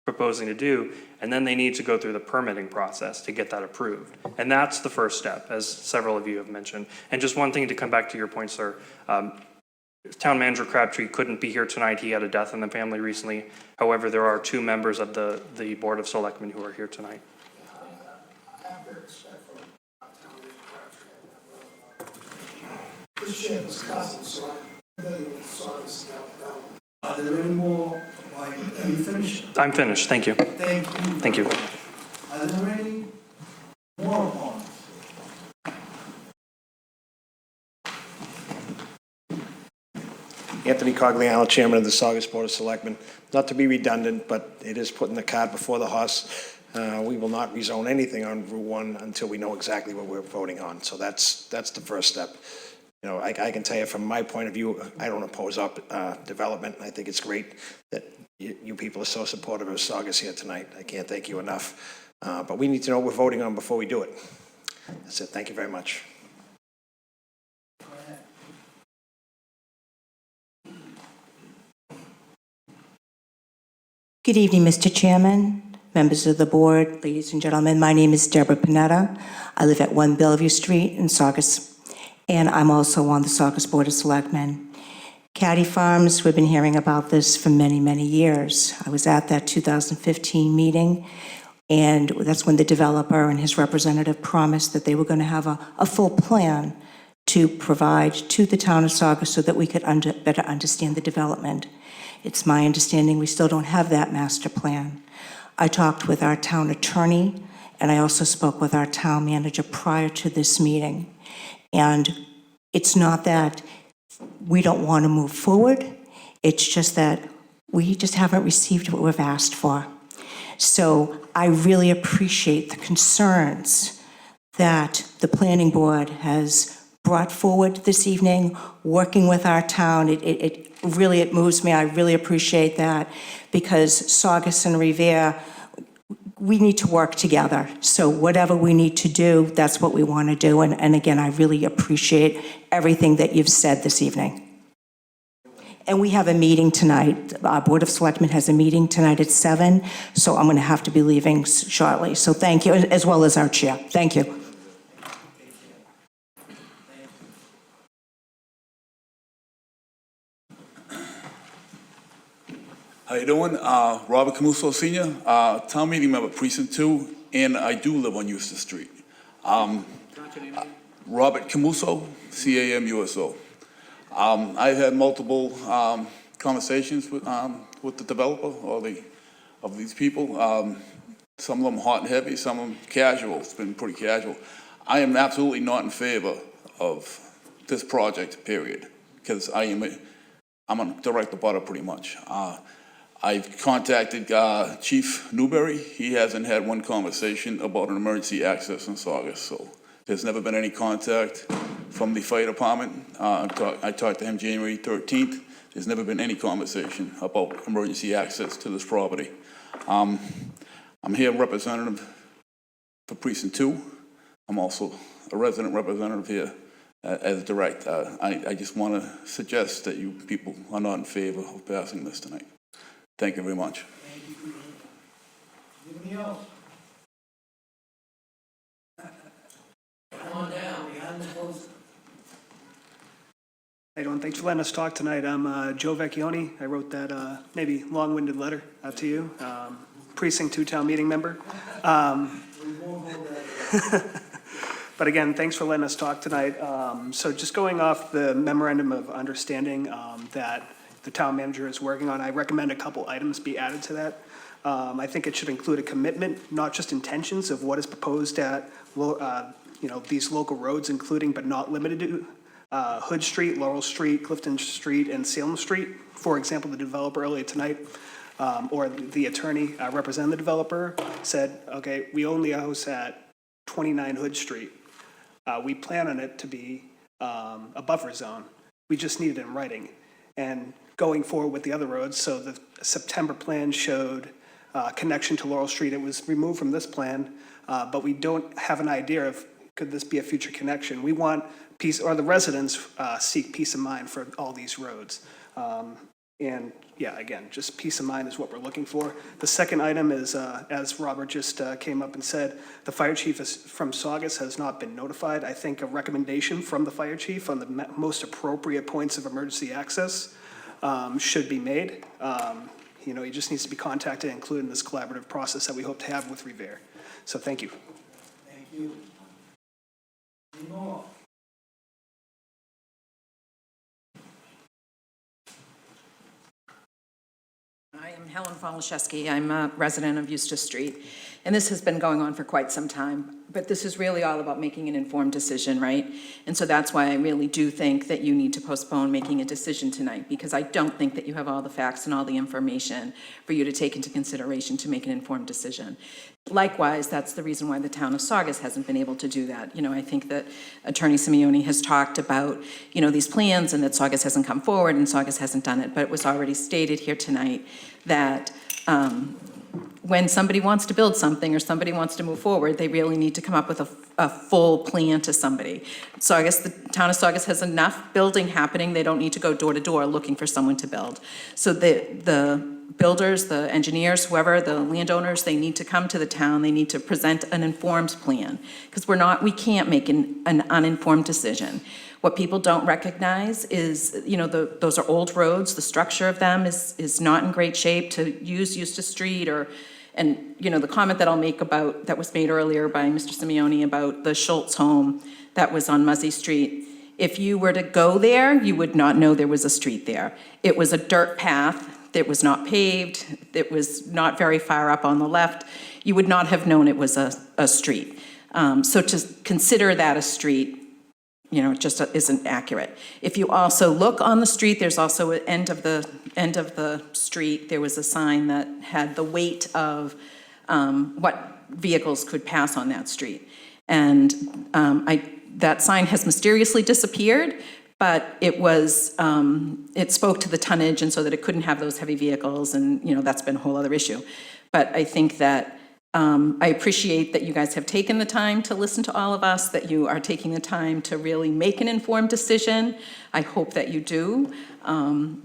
proposing to do, and then they need to go through the permitting process to get that approved. And that's the first step, as several of you have mentioned. And just one thing to come back to your point, sir. Town Manager Crabtree couldn't be here tonight. He had a death in the family recently. However, there are 2 members of the Board of Selectmen who are here tonight. I have very respect for town manager Crabtree. This shit was cousin, so I'm familiar with Saugus now. Are there any more, are you finished? I'm finished. Thank you. Thank you. Thank you. Are there any more opponents? Anthony Cogliano, Chairman of the Saugus Board of Selectmen. Not to be redundant, but it is putting the cart before the horse. We will not rezone anything on Route 1 until we know exactly what we're voting on. So that's the first step. I can tell you from my point of view, I don't oppose development. I think it's great that you people are so supportive of Saugus here tonight. I can't thank you enough. But we need to know what we're voting on before we do it. That's it. Thank you very much. Good evening, Mr. Chairman, members of the board, ladies and gentlemen. My name is Deborah Panetta. I live at 1 Bellevue Street in Saugus, and I'm also on the Saugus Board of Selectmen. Caddy Farms, we've been hearing about this for many, many years. I was at that 2015 meeting, and that's when the developer and his representative promised that they were going to have a full plan to provide to the town of Saugus so that we could better understand the development. It's my understanding we still don't have that master plan. I talked with our town attorney, and I also spoke with our town manager prior to this meeting. And it's not that we don't want to move forward, it's just that we just haven't received what we've asked for. So I really appreciate the concerns that the planning board has brought forward this evening, working with our town. It really moves me. I really appreciate that, because Saugus and Revere, we need to work together. So whatever we need to do, that's what we want to do. And again, I really appreciate everything that you've said this evening. And we have a meeting tonight. Our Board of Selectmen has a meeting tonight at 7, so I'm going to have to be leaving shortly. So thank you, as well as our chair. Thank you. How you doing? Robert Camuso Sr., town meeting member, precinct 2, and I do live on Eustace Street. Robert Camuso, C-A-M-U-S-O. I've had multiple conversations with the developer or of these people. Some of them hot and heavy, some of them casual. It's been pretty casual. I am absolutely not in favor of this project, period, because I'm a direct abutter pretty much. I've contacted Chief Newberry. He hasn't had one conversation about an emergency access in Saugus, so there's never been any contact from the fire department. I talked to him January 13th. There's never been any conversation about emergency access to this property. I'm here representative for precinct 2. I'm also a resident representative here as direct. I just want to suggest that you people are not in favor of passing this tonight. Thank you very much. Anybody else? Come on down, behind the post. Hey, everyone, thanks for letting us talk tonight. I'm Joe Vecchione. I wrote that maybe long-winded letter out to you, precinct 2 town meeting member. But again, thanks for letting us talk tonight. So just going off the memorandum of understanding that the town manager is working on, I recommend a couple items be added to that. I think it should include a commitment, not just intentions of what is proposed at, these local roads, including but not limited to Hood Street, Laurel Street, Clifton Street, and Salem Street. For example, the developer earlier tonight, or the attorney representing the developer, said, okay, we own the house at 29 Hood Street. We plan on it to be a buffer zone. We just need it in writing. And going forward with the other roads, so the September plan showed connection to Laurel Street. It was removed from this plan, but we don't have an idea of could this be a future connection. We want peace, or the residents seek peace of mind for all these roads. And yeah, again, just peace of mind is what we're looking for. The second item is, as Robert just came up and said, the fire chief from Saugus has not been notified. I think a recommendation from the fire chief on the most appropriate points of emergency access should be made. He just needs to be contacted and included in this collaborative process that we hope to have with Revere. So thank you. Thank you. Any more? I am Helen Folashewski. I'm a resident of Eustis Street, and this has been going on for quite some time. But this is really all about making an informed decision, right? And so that's why I really do think that you need to postpone making a decision tonight, because I don't think that you have all the facts and all the information for you to take into consideration to make an informed decision. Likewise, that's the reason why the town of Saugus hasn't been able to do that. I think that Attorney Simeone has talked about, these plans, and that Saugus hasn't come forward and Saugus hasn't done it. But it was already stated here tonight that when somebody wants to build something or somebody wants to move forward, they really need to come up with a full plan to somebody. The town of Saugus has enough building happening. They don't need to go door to door looking for someone to build. So the builders, the engineers, whoever, the landowners, they need to come to the town. They need to present an informed plan, because we can't make an uninformed decision. What people don't recognize is, those are old roads. The structure of them is not in great shape to use Eustis Street, and the comment that I'll make that was made earlier by Mr. Simeone about the Schultz home that was on Muzzy Street. If you were to go there, you would not know there was a street there. It was a dirt path. It was not paved. It was not very far up on the left. You would not have known it was a street. So to consider that a street, it just isn't accurate. If you also look on the street, there's also at end of the street, there was a sign that had the weight of what vehicles could pass on that street. And that sign has mysteriously disappeared, but it spoke to the tonnage, and so that it couldn't have those heavy vehicles, and that's been a whole other issue. But I think that I appreciate that you guys have taken the time to listen to all of us, that you are taking the time to really make an informed decision. I hope that you do,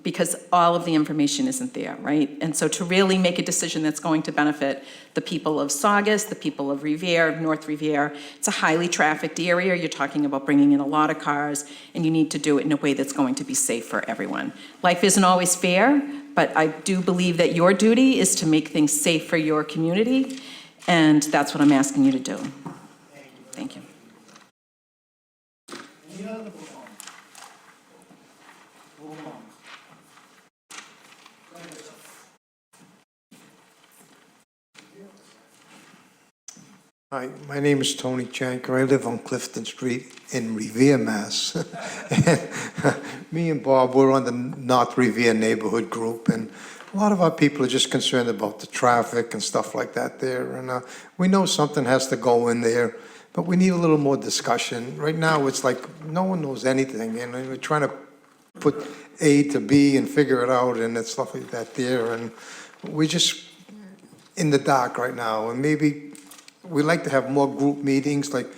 because all of the information isn't there, right? And so to really make a decision that's going to benefit the people of Saugus, the people of Revere, North Revere, it's a highly trafficked area. You're talking about bringing in a lot of cars, and you need to do it in a way that's going to be safe for everyone. Life isn't always fair, but I do believe that your duty is to make things safe for your community. And that's what I'm asking you to do. Thank you. Any other proponents? Hi, my name is Tony Chanker. I live on Clifton Street in Revere, Mass. And me and Bob, we're on the North Revere neighborhood group, and a lot of our people are just concerned about the traffic and stuff like that there. And we know something has to go in there, but we need a little more discussion. Right now, it's like no one knows anything, and we're trying to put A to B and figure it out, and it's stuff like that there. And we're just in the dark right now, and maybe we like to have more group meetings, like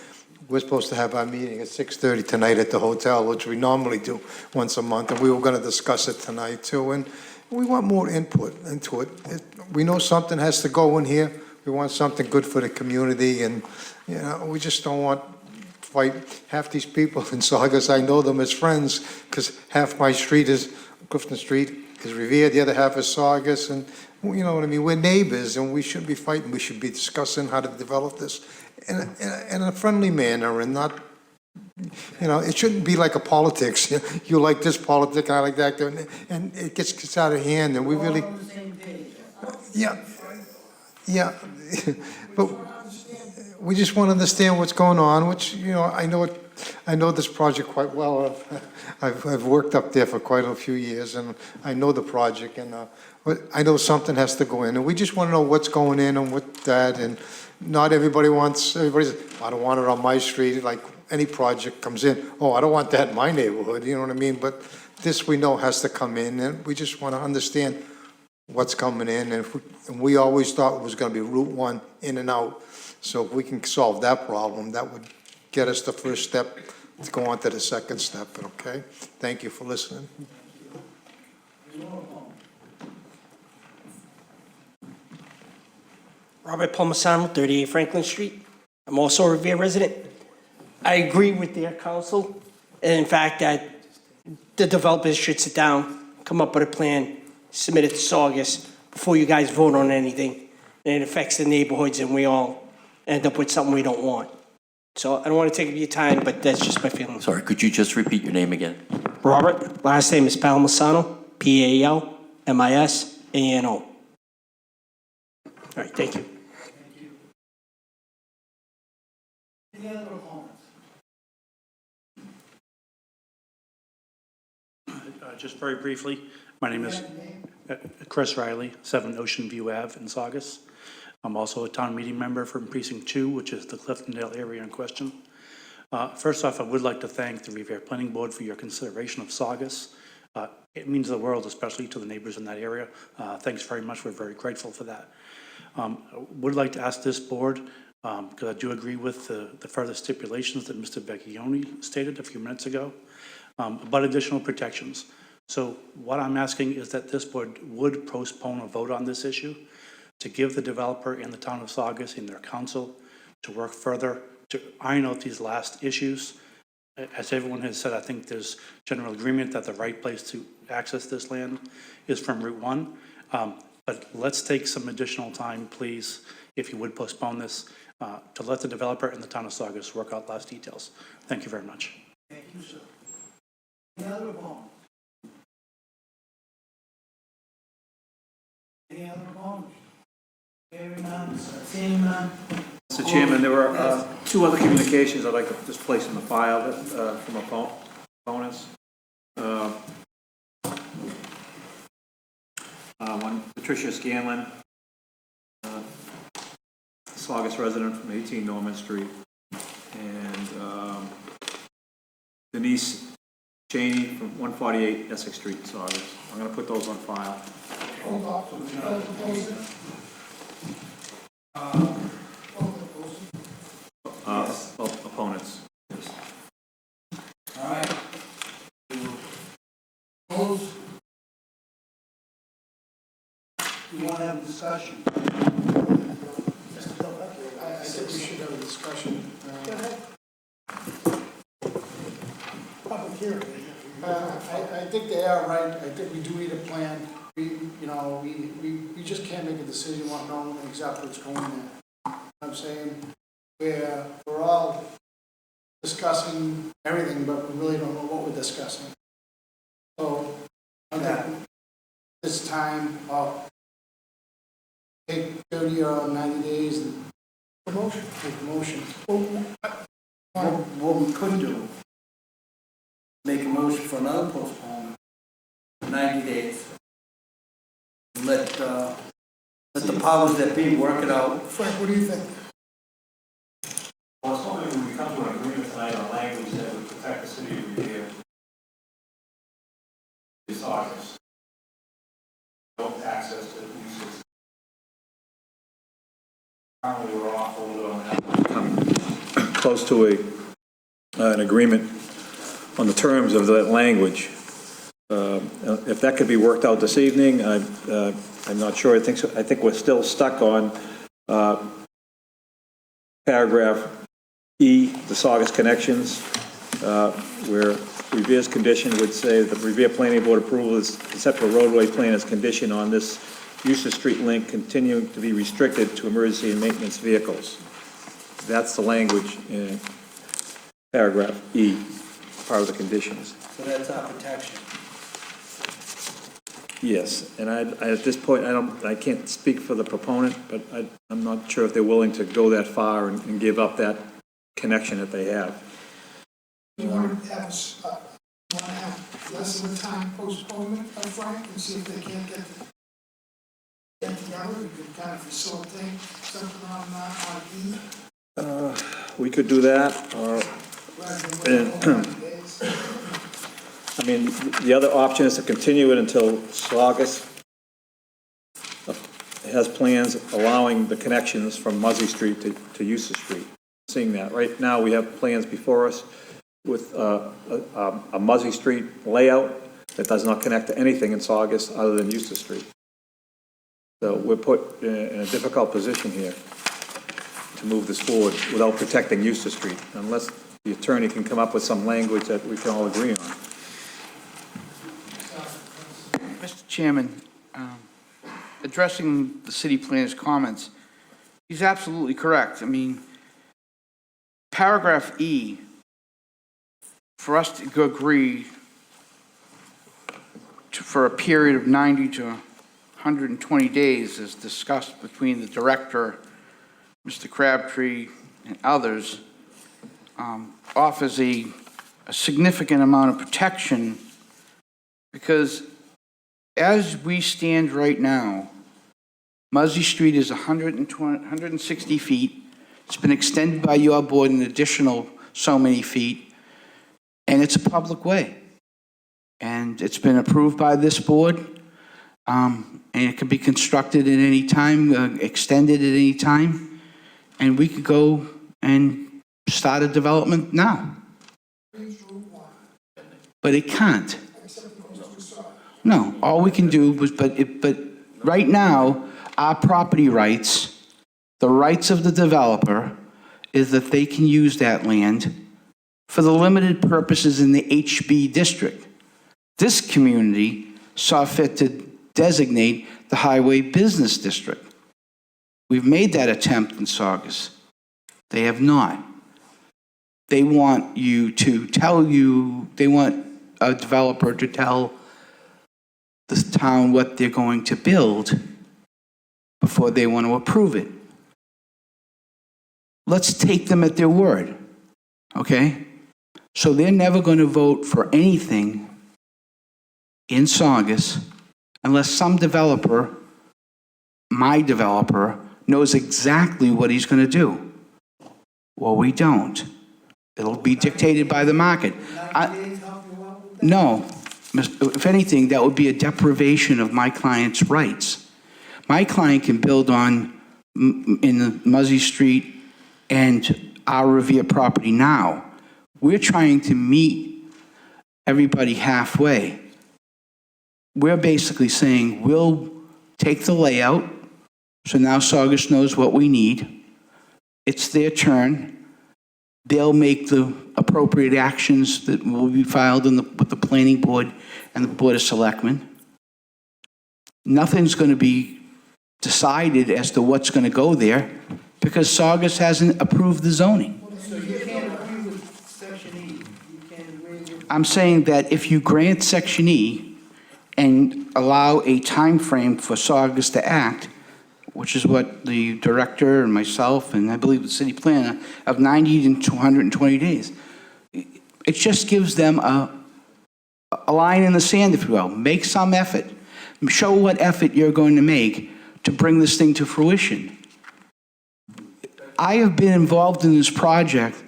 we're supposed to have our meeting at 6:30 tonight at the hotel, which we normally do once a month, and we were gonna discuss it tonight too, and we want more input into it. We know something has to go in here, we want something good for the community, and, you know, we just don't want fight. Half these people in Saugus, I know them as friends, because half my street is, Clifton Street is Revere, the other half is Saugus, and, you know what I mean, we're neighbors, and we shouldn't be fighting, we should be discussing how to develop this in a friendly manner, and not, you know, it shouldn't be like a politics. You like this politic, I like that, and it gets out of hand, and we really, yeah, yeah, but we just want to understand what's going on, which, you know, I know this project quite well. I've worked up there for quite a few years, and I know the project, and but I know something has to go in, and we just want to know what's going in and what that, and not everybody says, I don't want it on my street, like any project comes in, oh, I don't want that in my neighborhood, you know what I mean? But this we know has to come in, and we just want to understand what's coming in, and we always thought it was going to be Route 1 in and out. So if we can solve that problem, that would get us the first step to go on to the second step, okay? Thank you for listening. Robert Palmisano, 38 Franklin Street. I'm also a Revere resident. I agree with their counsel, and in fact, that the developers should sit down, come up with a plan, submit it to Saugus before you guys vote on anything, and it affects the neighborhoods, and we all end up with something we don't want. So I don't want to take up your time, but that's just my feeling. Sorry, could you just repeat your name again? Robert, last name is Palmisano, Palmisano. All right, thank you. Any other opponents? Just very briefly, my name is Chris Riley, 7 Ocean View Ave in Saugus. I'm also a town meeting member from Precinct 2, which is the Cliftondale area in question. First off, I would like to thank the Revere Planning Board for your consideration of Saugus. It means the world, especially to the neighbors in that area. Thanks very much. We're very grateful for that. I would like to ask this board, because I do agree with the further stipulations that Mr. Vecchione stated a few minutes ago, about additional protections. So what I'm asking is that this board would postpone a vote on this issue to give the developer and the town of Saugus and their council to work further to iron out these last issues. As everyone has said, I think there's general agreement that the right place to access this land is from Route 1. But let's take some additional time, please, if you would postpone this, to let the developer and the town of Saugus work out last details. Thank you very much. Thank you, sir. Any other opponents? Any other opponents? Hearing none, seeing none. Mr. Chairman, there were two other communications I'd like to just place in the file from opponents. One, Patricia Scanlon, Saugus resident from 18 Norman Street, and Denise Cheney from 148 Essex Street, Saugus. I'm going to put those on file. Opponents. All right. Opposed? You want to have a discussion? I think we should have a discussion. Go ahead. Public hearing. I think they are right. I think we do need a plan. We just can't make a decision without knowing exactly what's going on. I'm saying we're all discussing everything, but we really don't know what we're discussing. So I think this time I'll take 30 or 90 days and take a motion. What we could do, make a motion for another postponement, 90 days. Let the powers that be work it out. Frank, what do you think? Well, I was hoping when we come to an agreement tonight on language that would protect the city of Revere. This August. Don't access to uses. Currently, we're off a little bit on that. Close to a an agreement on the terms of that language. If that could be worked out this evening, I'm not sure. I think we're still stuck on paragraph E, the Saugus connections, where Revere's condition would say the Revere Planning Board approval is conceptual roadway plan is conditioned on this Eustace Street link continuing to be restricted to emergency and maintenance vehicles. That's the language in paragraph E, part of the conditions. So that's our protection. Yes, and at this point, I can't speak for the proponent, but I'm not sure if they're willing to go that far and give up that connection that they have. You want to have less of a time postponement, Frank, and see if they can't get together, we could kind of facilitate something on E. We could do that, or, I mean, the other option is to continue it until Saugus has plans allowing the connections from Muzzy Street to Eustace Street. Seeing that, right now, we have plans before us with a Muzzy Street layout that does not connect to anything in Saugus other than Eustace Street. So we're put in a difficult position here to move this forward without protecting Eustace Street, unless the attorney can come up with some language that we can all agree on. Mr. Chairman, addressing the city planner's comments, he's absolutely correct. I mean, paragraph E, for us to agree for a period of 90 to 120 days, as discussed between the director, Mr. Crabtree, and others, offers a significant amount of protection, because as we stand right now, Muzzy Street is 160 feet. It's been extended by your board an additional so many feet, and it's a public way. And it's been approved by this board, and it can be constructed at any time, extended at any time, and we could go and start a development now. But it can't. No, all we can do was, but right now, our property rights, the rights of the developer, is that they can use that land for the limited purposes in the HB district. This community saw fit to designate the highway business district. We've made that attempt in Saugus. They have not. They want they want a developer to tell the town what they're going to build before they want to approve it. Let's take them at their word, okay? So they're never going to vote for anything in Saugus unless some developer, my developer, knows exactly what he's going to do. Well, we don't. It'll be dictated by the market. No. If anything, that would be a deprivation of my client's rights. My client can build in the Muzzy Street and our Revere property now. We're trying to meet everybody halfway. We're basically saying we'll take the layout, so now Saugus knows what we need. It's their turn. They'll make the appropriate actions that will be filed with the planning board and the board of selectmen. Nothing's going to be decided as to what's going to go there because Saugus hasn't approved the zoning. So you can't agree with Section E. You can't agree with... I'm saying that if you grant Section E and allow a time frame for Saugus to act, which is what the director and myself and I believe the city planner, of 90 to 120 days. It just gives them a line in the sand, if you will. Make some effort. Show what effort you're going to make to bring this thing to fruition. I have been involved in this project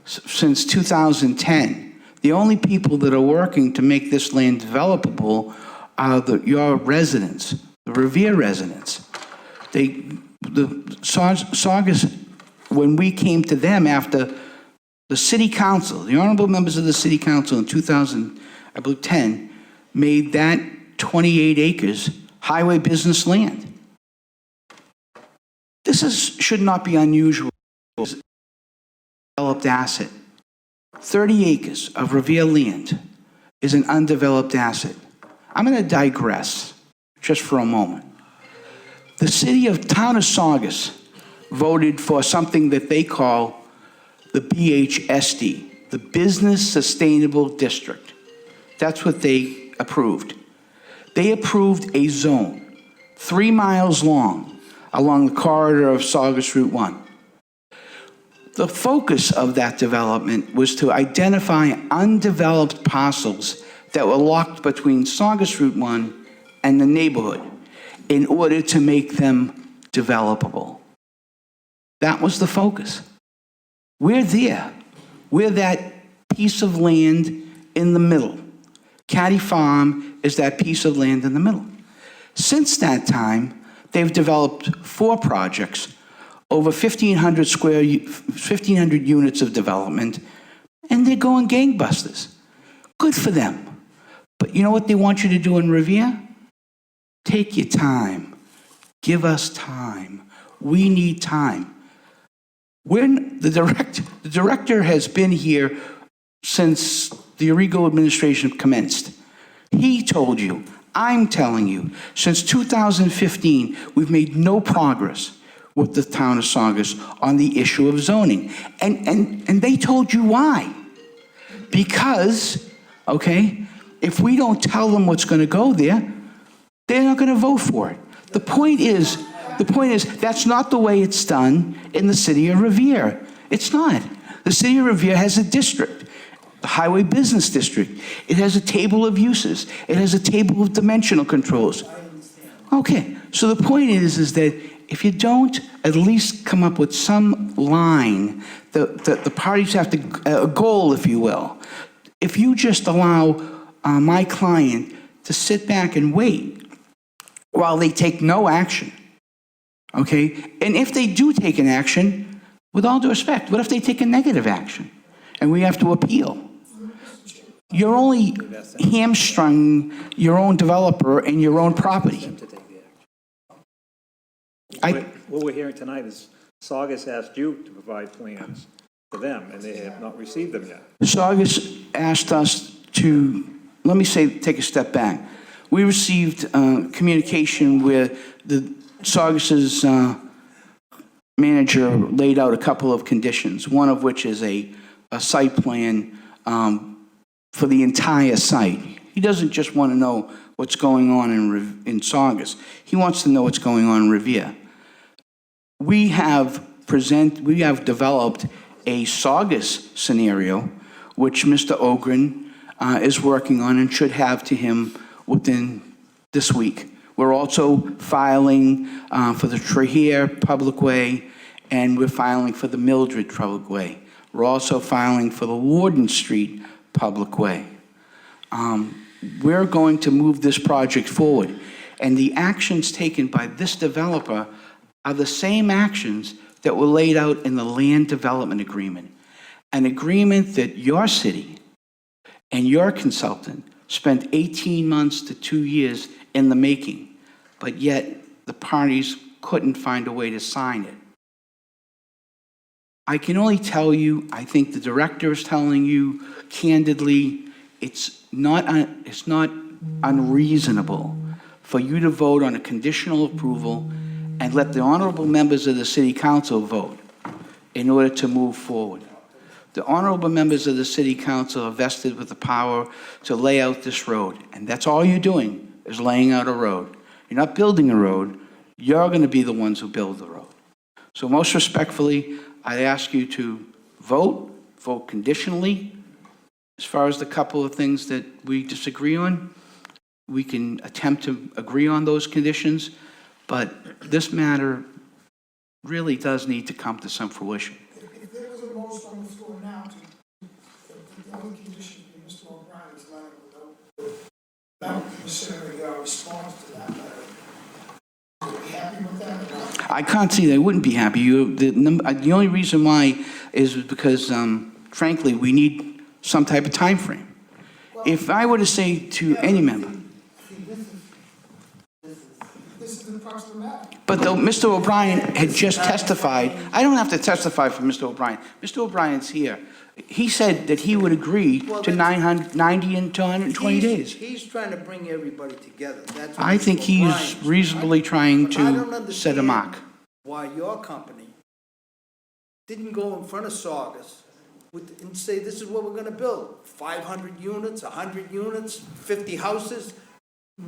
since 2010. The only people that are working to make this land developable are your residents, the Revere residents. The Saugus, when we came to them after The city council, the honorable members of the city council in 2010, made that 28 acres highway business land. Should not be unusual. Developed asset. 30 acres of Revere land is an undeveloped asset. I'm going to digress just for a moment. The town of Saugus voted for something that they call the BHSD, the Business Sustainable District. That's what they approved. They approved a zone 3 miles long along the corridor of Saugus Route 1. The focus of that development was to identify undeveloped parcels that were locked between Saugus Route 1 and the neighborhood in order to make them developable. That was the focus. We're there. We're that piece of land in the middle. Caddy Farm is that piece of land in the middle. Since that time, they've developed 4 projects, over 1,500 units of development, and they're going gangbusters. Good for them. But you know what they want you to do in Revere? Take your time. Give us time. We need time. The director has been here since the Arrigo administration commenced. He told you, I'm telling you, since 2015, we've made no progress with the town of Saugus on the issue of zoning. And they told you why. Because, okay, if we don't tell them what's going to go there, they're not going to vote for it. The point is, that's not the way it's done in the city of Revere. It's not. The city of Revere has a district, the Highway Business District. It has a table of uses. It has a table of dimensional controls. Okay, so the point is that if you don't at least come up with some line, the parties have to, a goal, if you will. If you just allow my client to sit back and wait while they take no action, okay? And if they do take an action, with all due respect, what if they take a negative action and we have to appeal? You're only hamstrung your own developer and your own property. What we're hearing tonight is Saugus asked you to provide plans for them, and they have not received them yet. Saugus asked us to, let me take a step back. We received communication where the Saugus's manager laid out a couple of conditions, one of which is a site plan for the entire site. He doesn't just want to know what's going on in Saugus. He wants to know what's going on in Revere. We have developed a Saugus scenario, which Mr. Ogren is working on and should have to him within this week. We're also filing for the Trahere Public Way, and we're filing for the Mildred Public Way. We're also filing for the Warden Street Public Way. We're going to move this project forward, and the actions taken by this developer are the same actions that were laid out in the Land Development Agreement, an agreement that your city and your consultant spent 18 months to 2 years in the making, but yet the parties couldn't find a way to sign it. I can only tell you, I think the director is telling you candidly, it's not unreasonable for you to vote on a conditional approval and let the honorable members of the city council vote in order to move forward. The honorable members of the city council are vested with the power to lay out this road, and that's all you're doing, is laying out a road. You're not building a road, you're going to be the ones who build the road. So most respectfully, I ask you to vote conditionally. As far as the couple of things that we disagree on, we can attempt to agree on those conditions, but this matter really does need to come to some fruition. If there was a motion on the floor now to, the only condition be Mr. O'Brien's letter without considering your response to that letter, would you be happy with that or not? I can't see they wouldn't be happy. The only reason why is because frankly, we need some type of time frame. If I were to say to any member, See, this is the crux of the matter. but though Mr. O'Brien had just testified, I don't have to testify for Mr. O'Brien. Mr. O'Brien's here. He said that he would agree to 90 and 220 days. He's trying to bring everybody together. That's what I think Mr. he's O'Brien's- reasonably trying But I don't to set a understand mark. why your company didn't go in front of Saugus and say, this is what we're gonna build. 500 units, 100 units, 50 houses?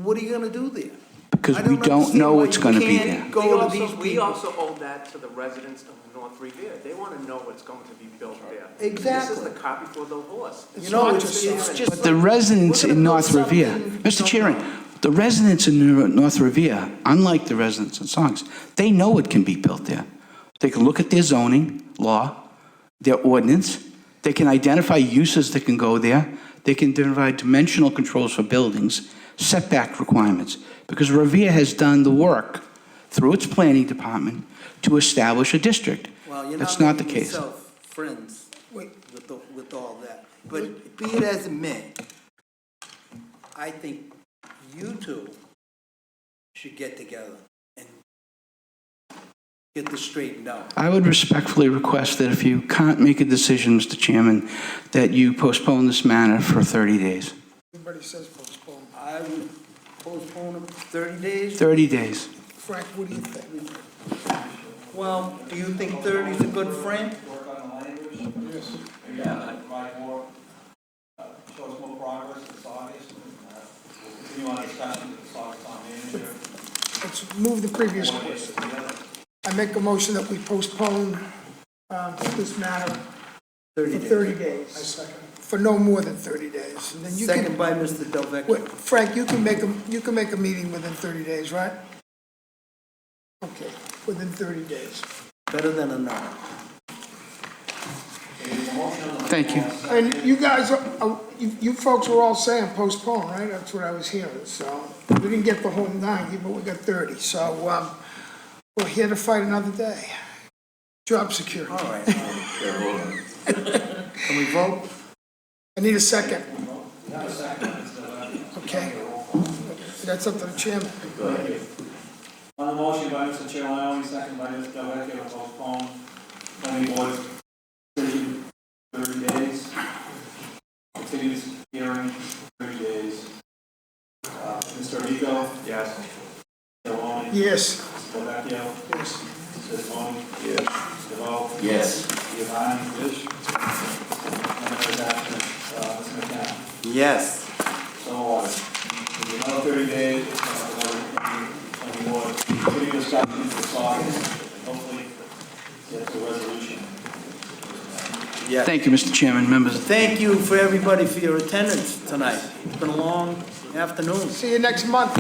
What are you gonna do there? Because I we don't understand know why what's you going to be can't there. Go to these We people. also owe that to the residents of North Revere. They want to know what's going to be built there. Exactly. This is the cart before the horse. You know, it's just. But the residents we're gonna in build North Revere, something Mr. we Chairman, don't know. the residents in North Revere, unlike the residents in Saugus, they know what can be built there. They can look at their zoning law, their ordinance, they can identify uses that can go there, they can identify dimensional controls for buildings, setback requirements, because Revere has done the work through its planning department to establish a district. Well, you're That's not not the making case. yourself friends with all that. But be it as it may, I think you two should get together and get this straightened out. I would respectfully request that if you can't make a decision, Mr. Chairman, that you postpone this matter for 30 days. Everybody says postpone. I would postpone it 30 days. 30 days. Frank, what do you think? Well, do you think 30 is a good frame? Provide more, show us more progress in Saugus. We'll continue our discussion with the Saugus town manager. Let's move the previous question. I make a motion that we postpone this matter for 30 days. I second. For no more than 30 days. And then you Second can, by Mr. Delvecchio. wait, Frank, you can make a meeting within 30 days, right? Okay, within 30 days. Better than a no. Thank you. And you guys, you folks were all saying postpone, right? That's what I was hearing, so. We didn't get the whole 90, but we got 30, so, we're here to fight another day. Job security. All right. Can we vote? I need a second. Okay. That's up to the chairman. On the motion by Mr. Chiarelli, second by Mr. Delvecchio, to postpone planning board decision 30 days. Continue this hearing 30 days. Mr. Amico? Yes. Mr. Maloney? Yes. Mr. Delvecchio? Yes. Mr. Maloney? Yes. Mr. Lowe? Yes. Giovanni? Yes. And Mr. Absent, Mr. McCann? Yes. So ordered. Another 30 days, planning board, continue discussions with Saugus, and hopefully get to a resolution. Yes. Thank you, Mr. Chairman, members. Thank you for everybody for your attendance tonight. It's been a long afternoon. See you next month.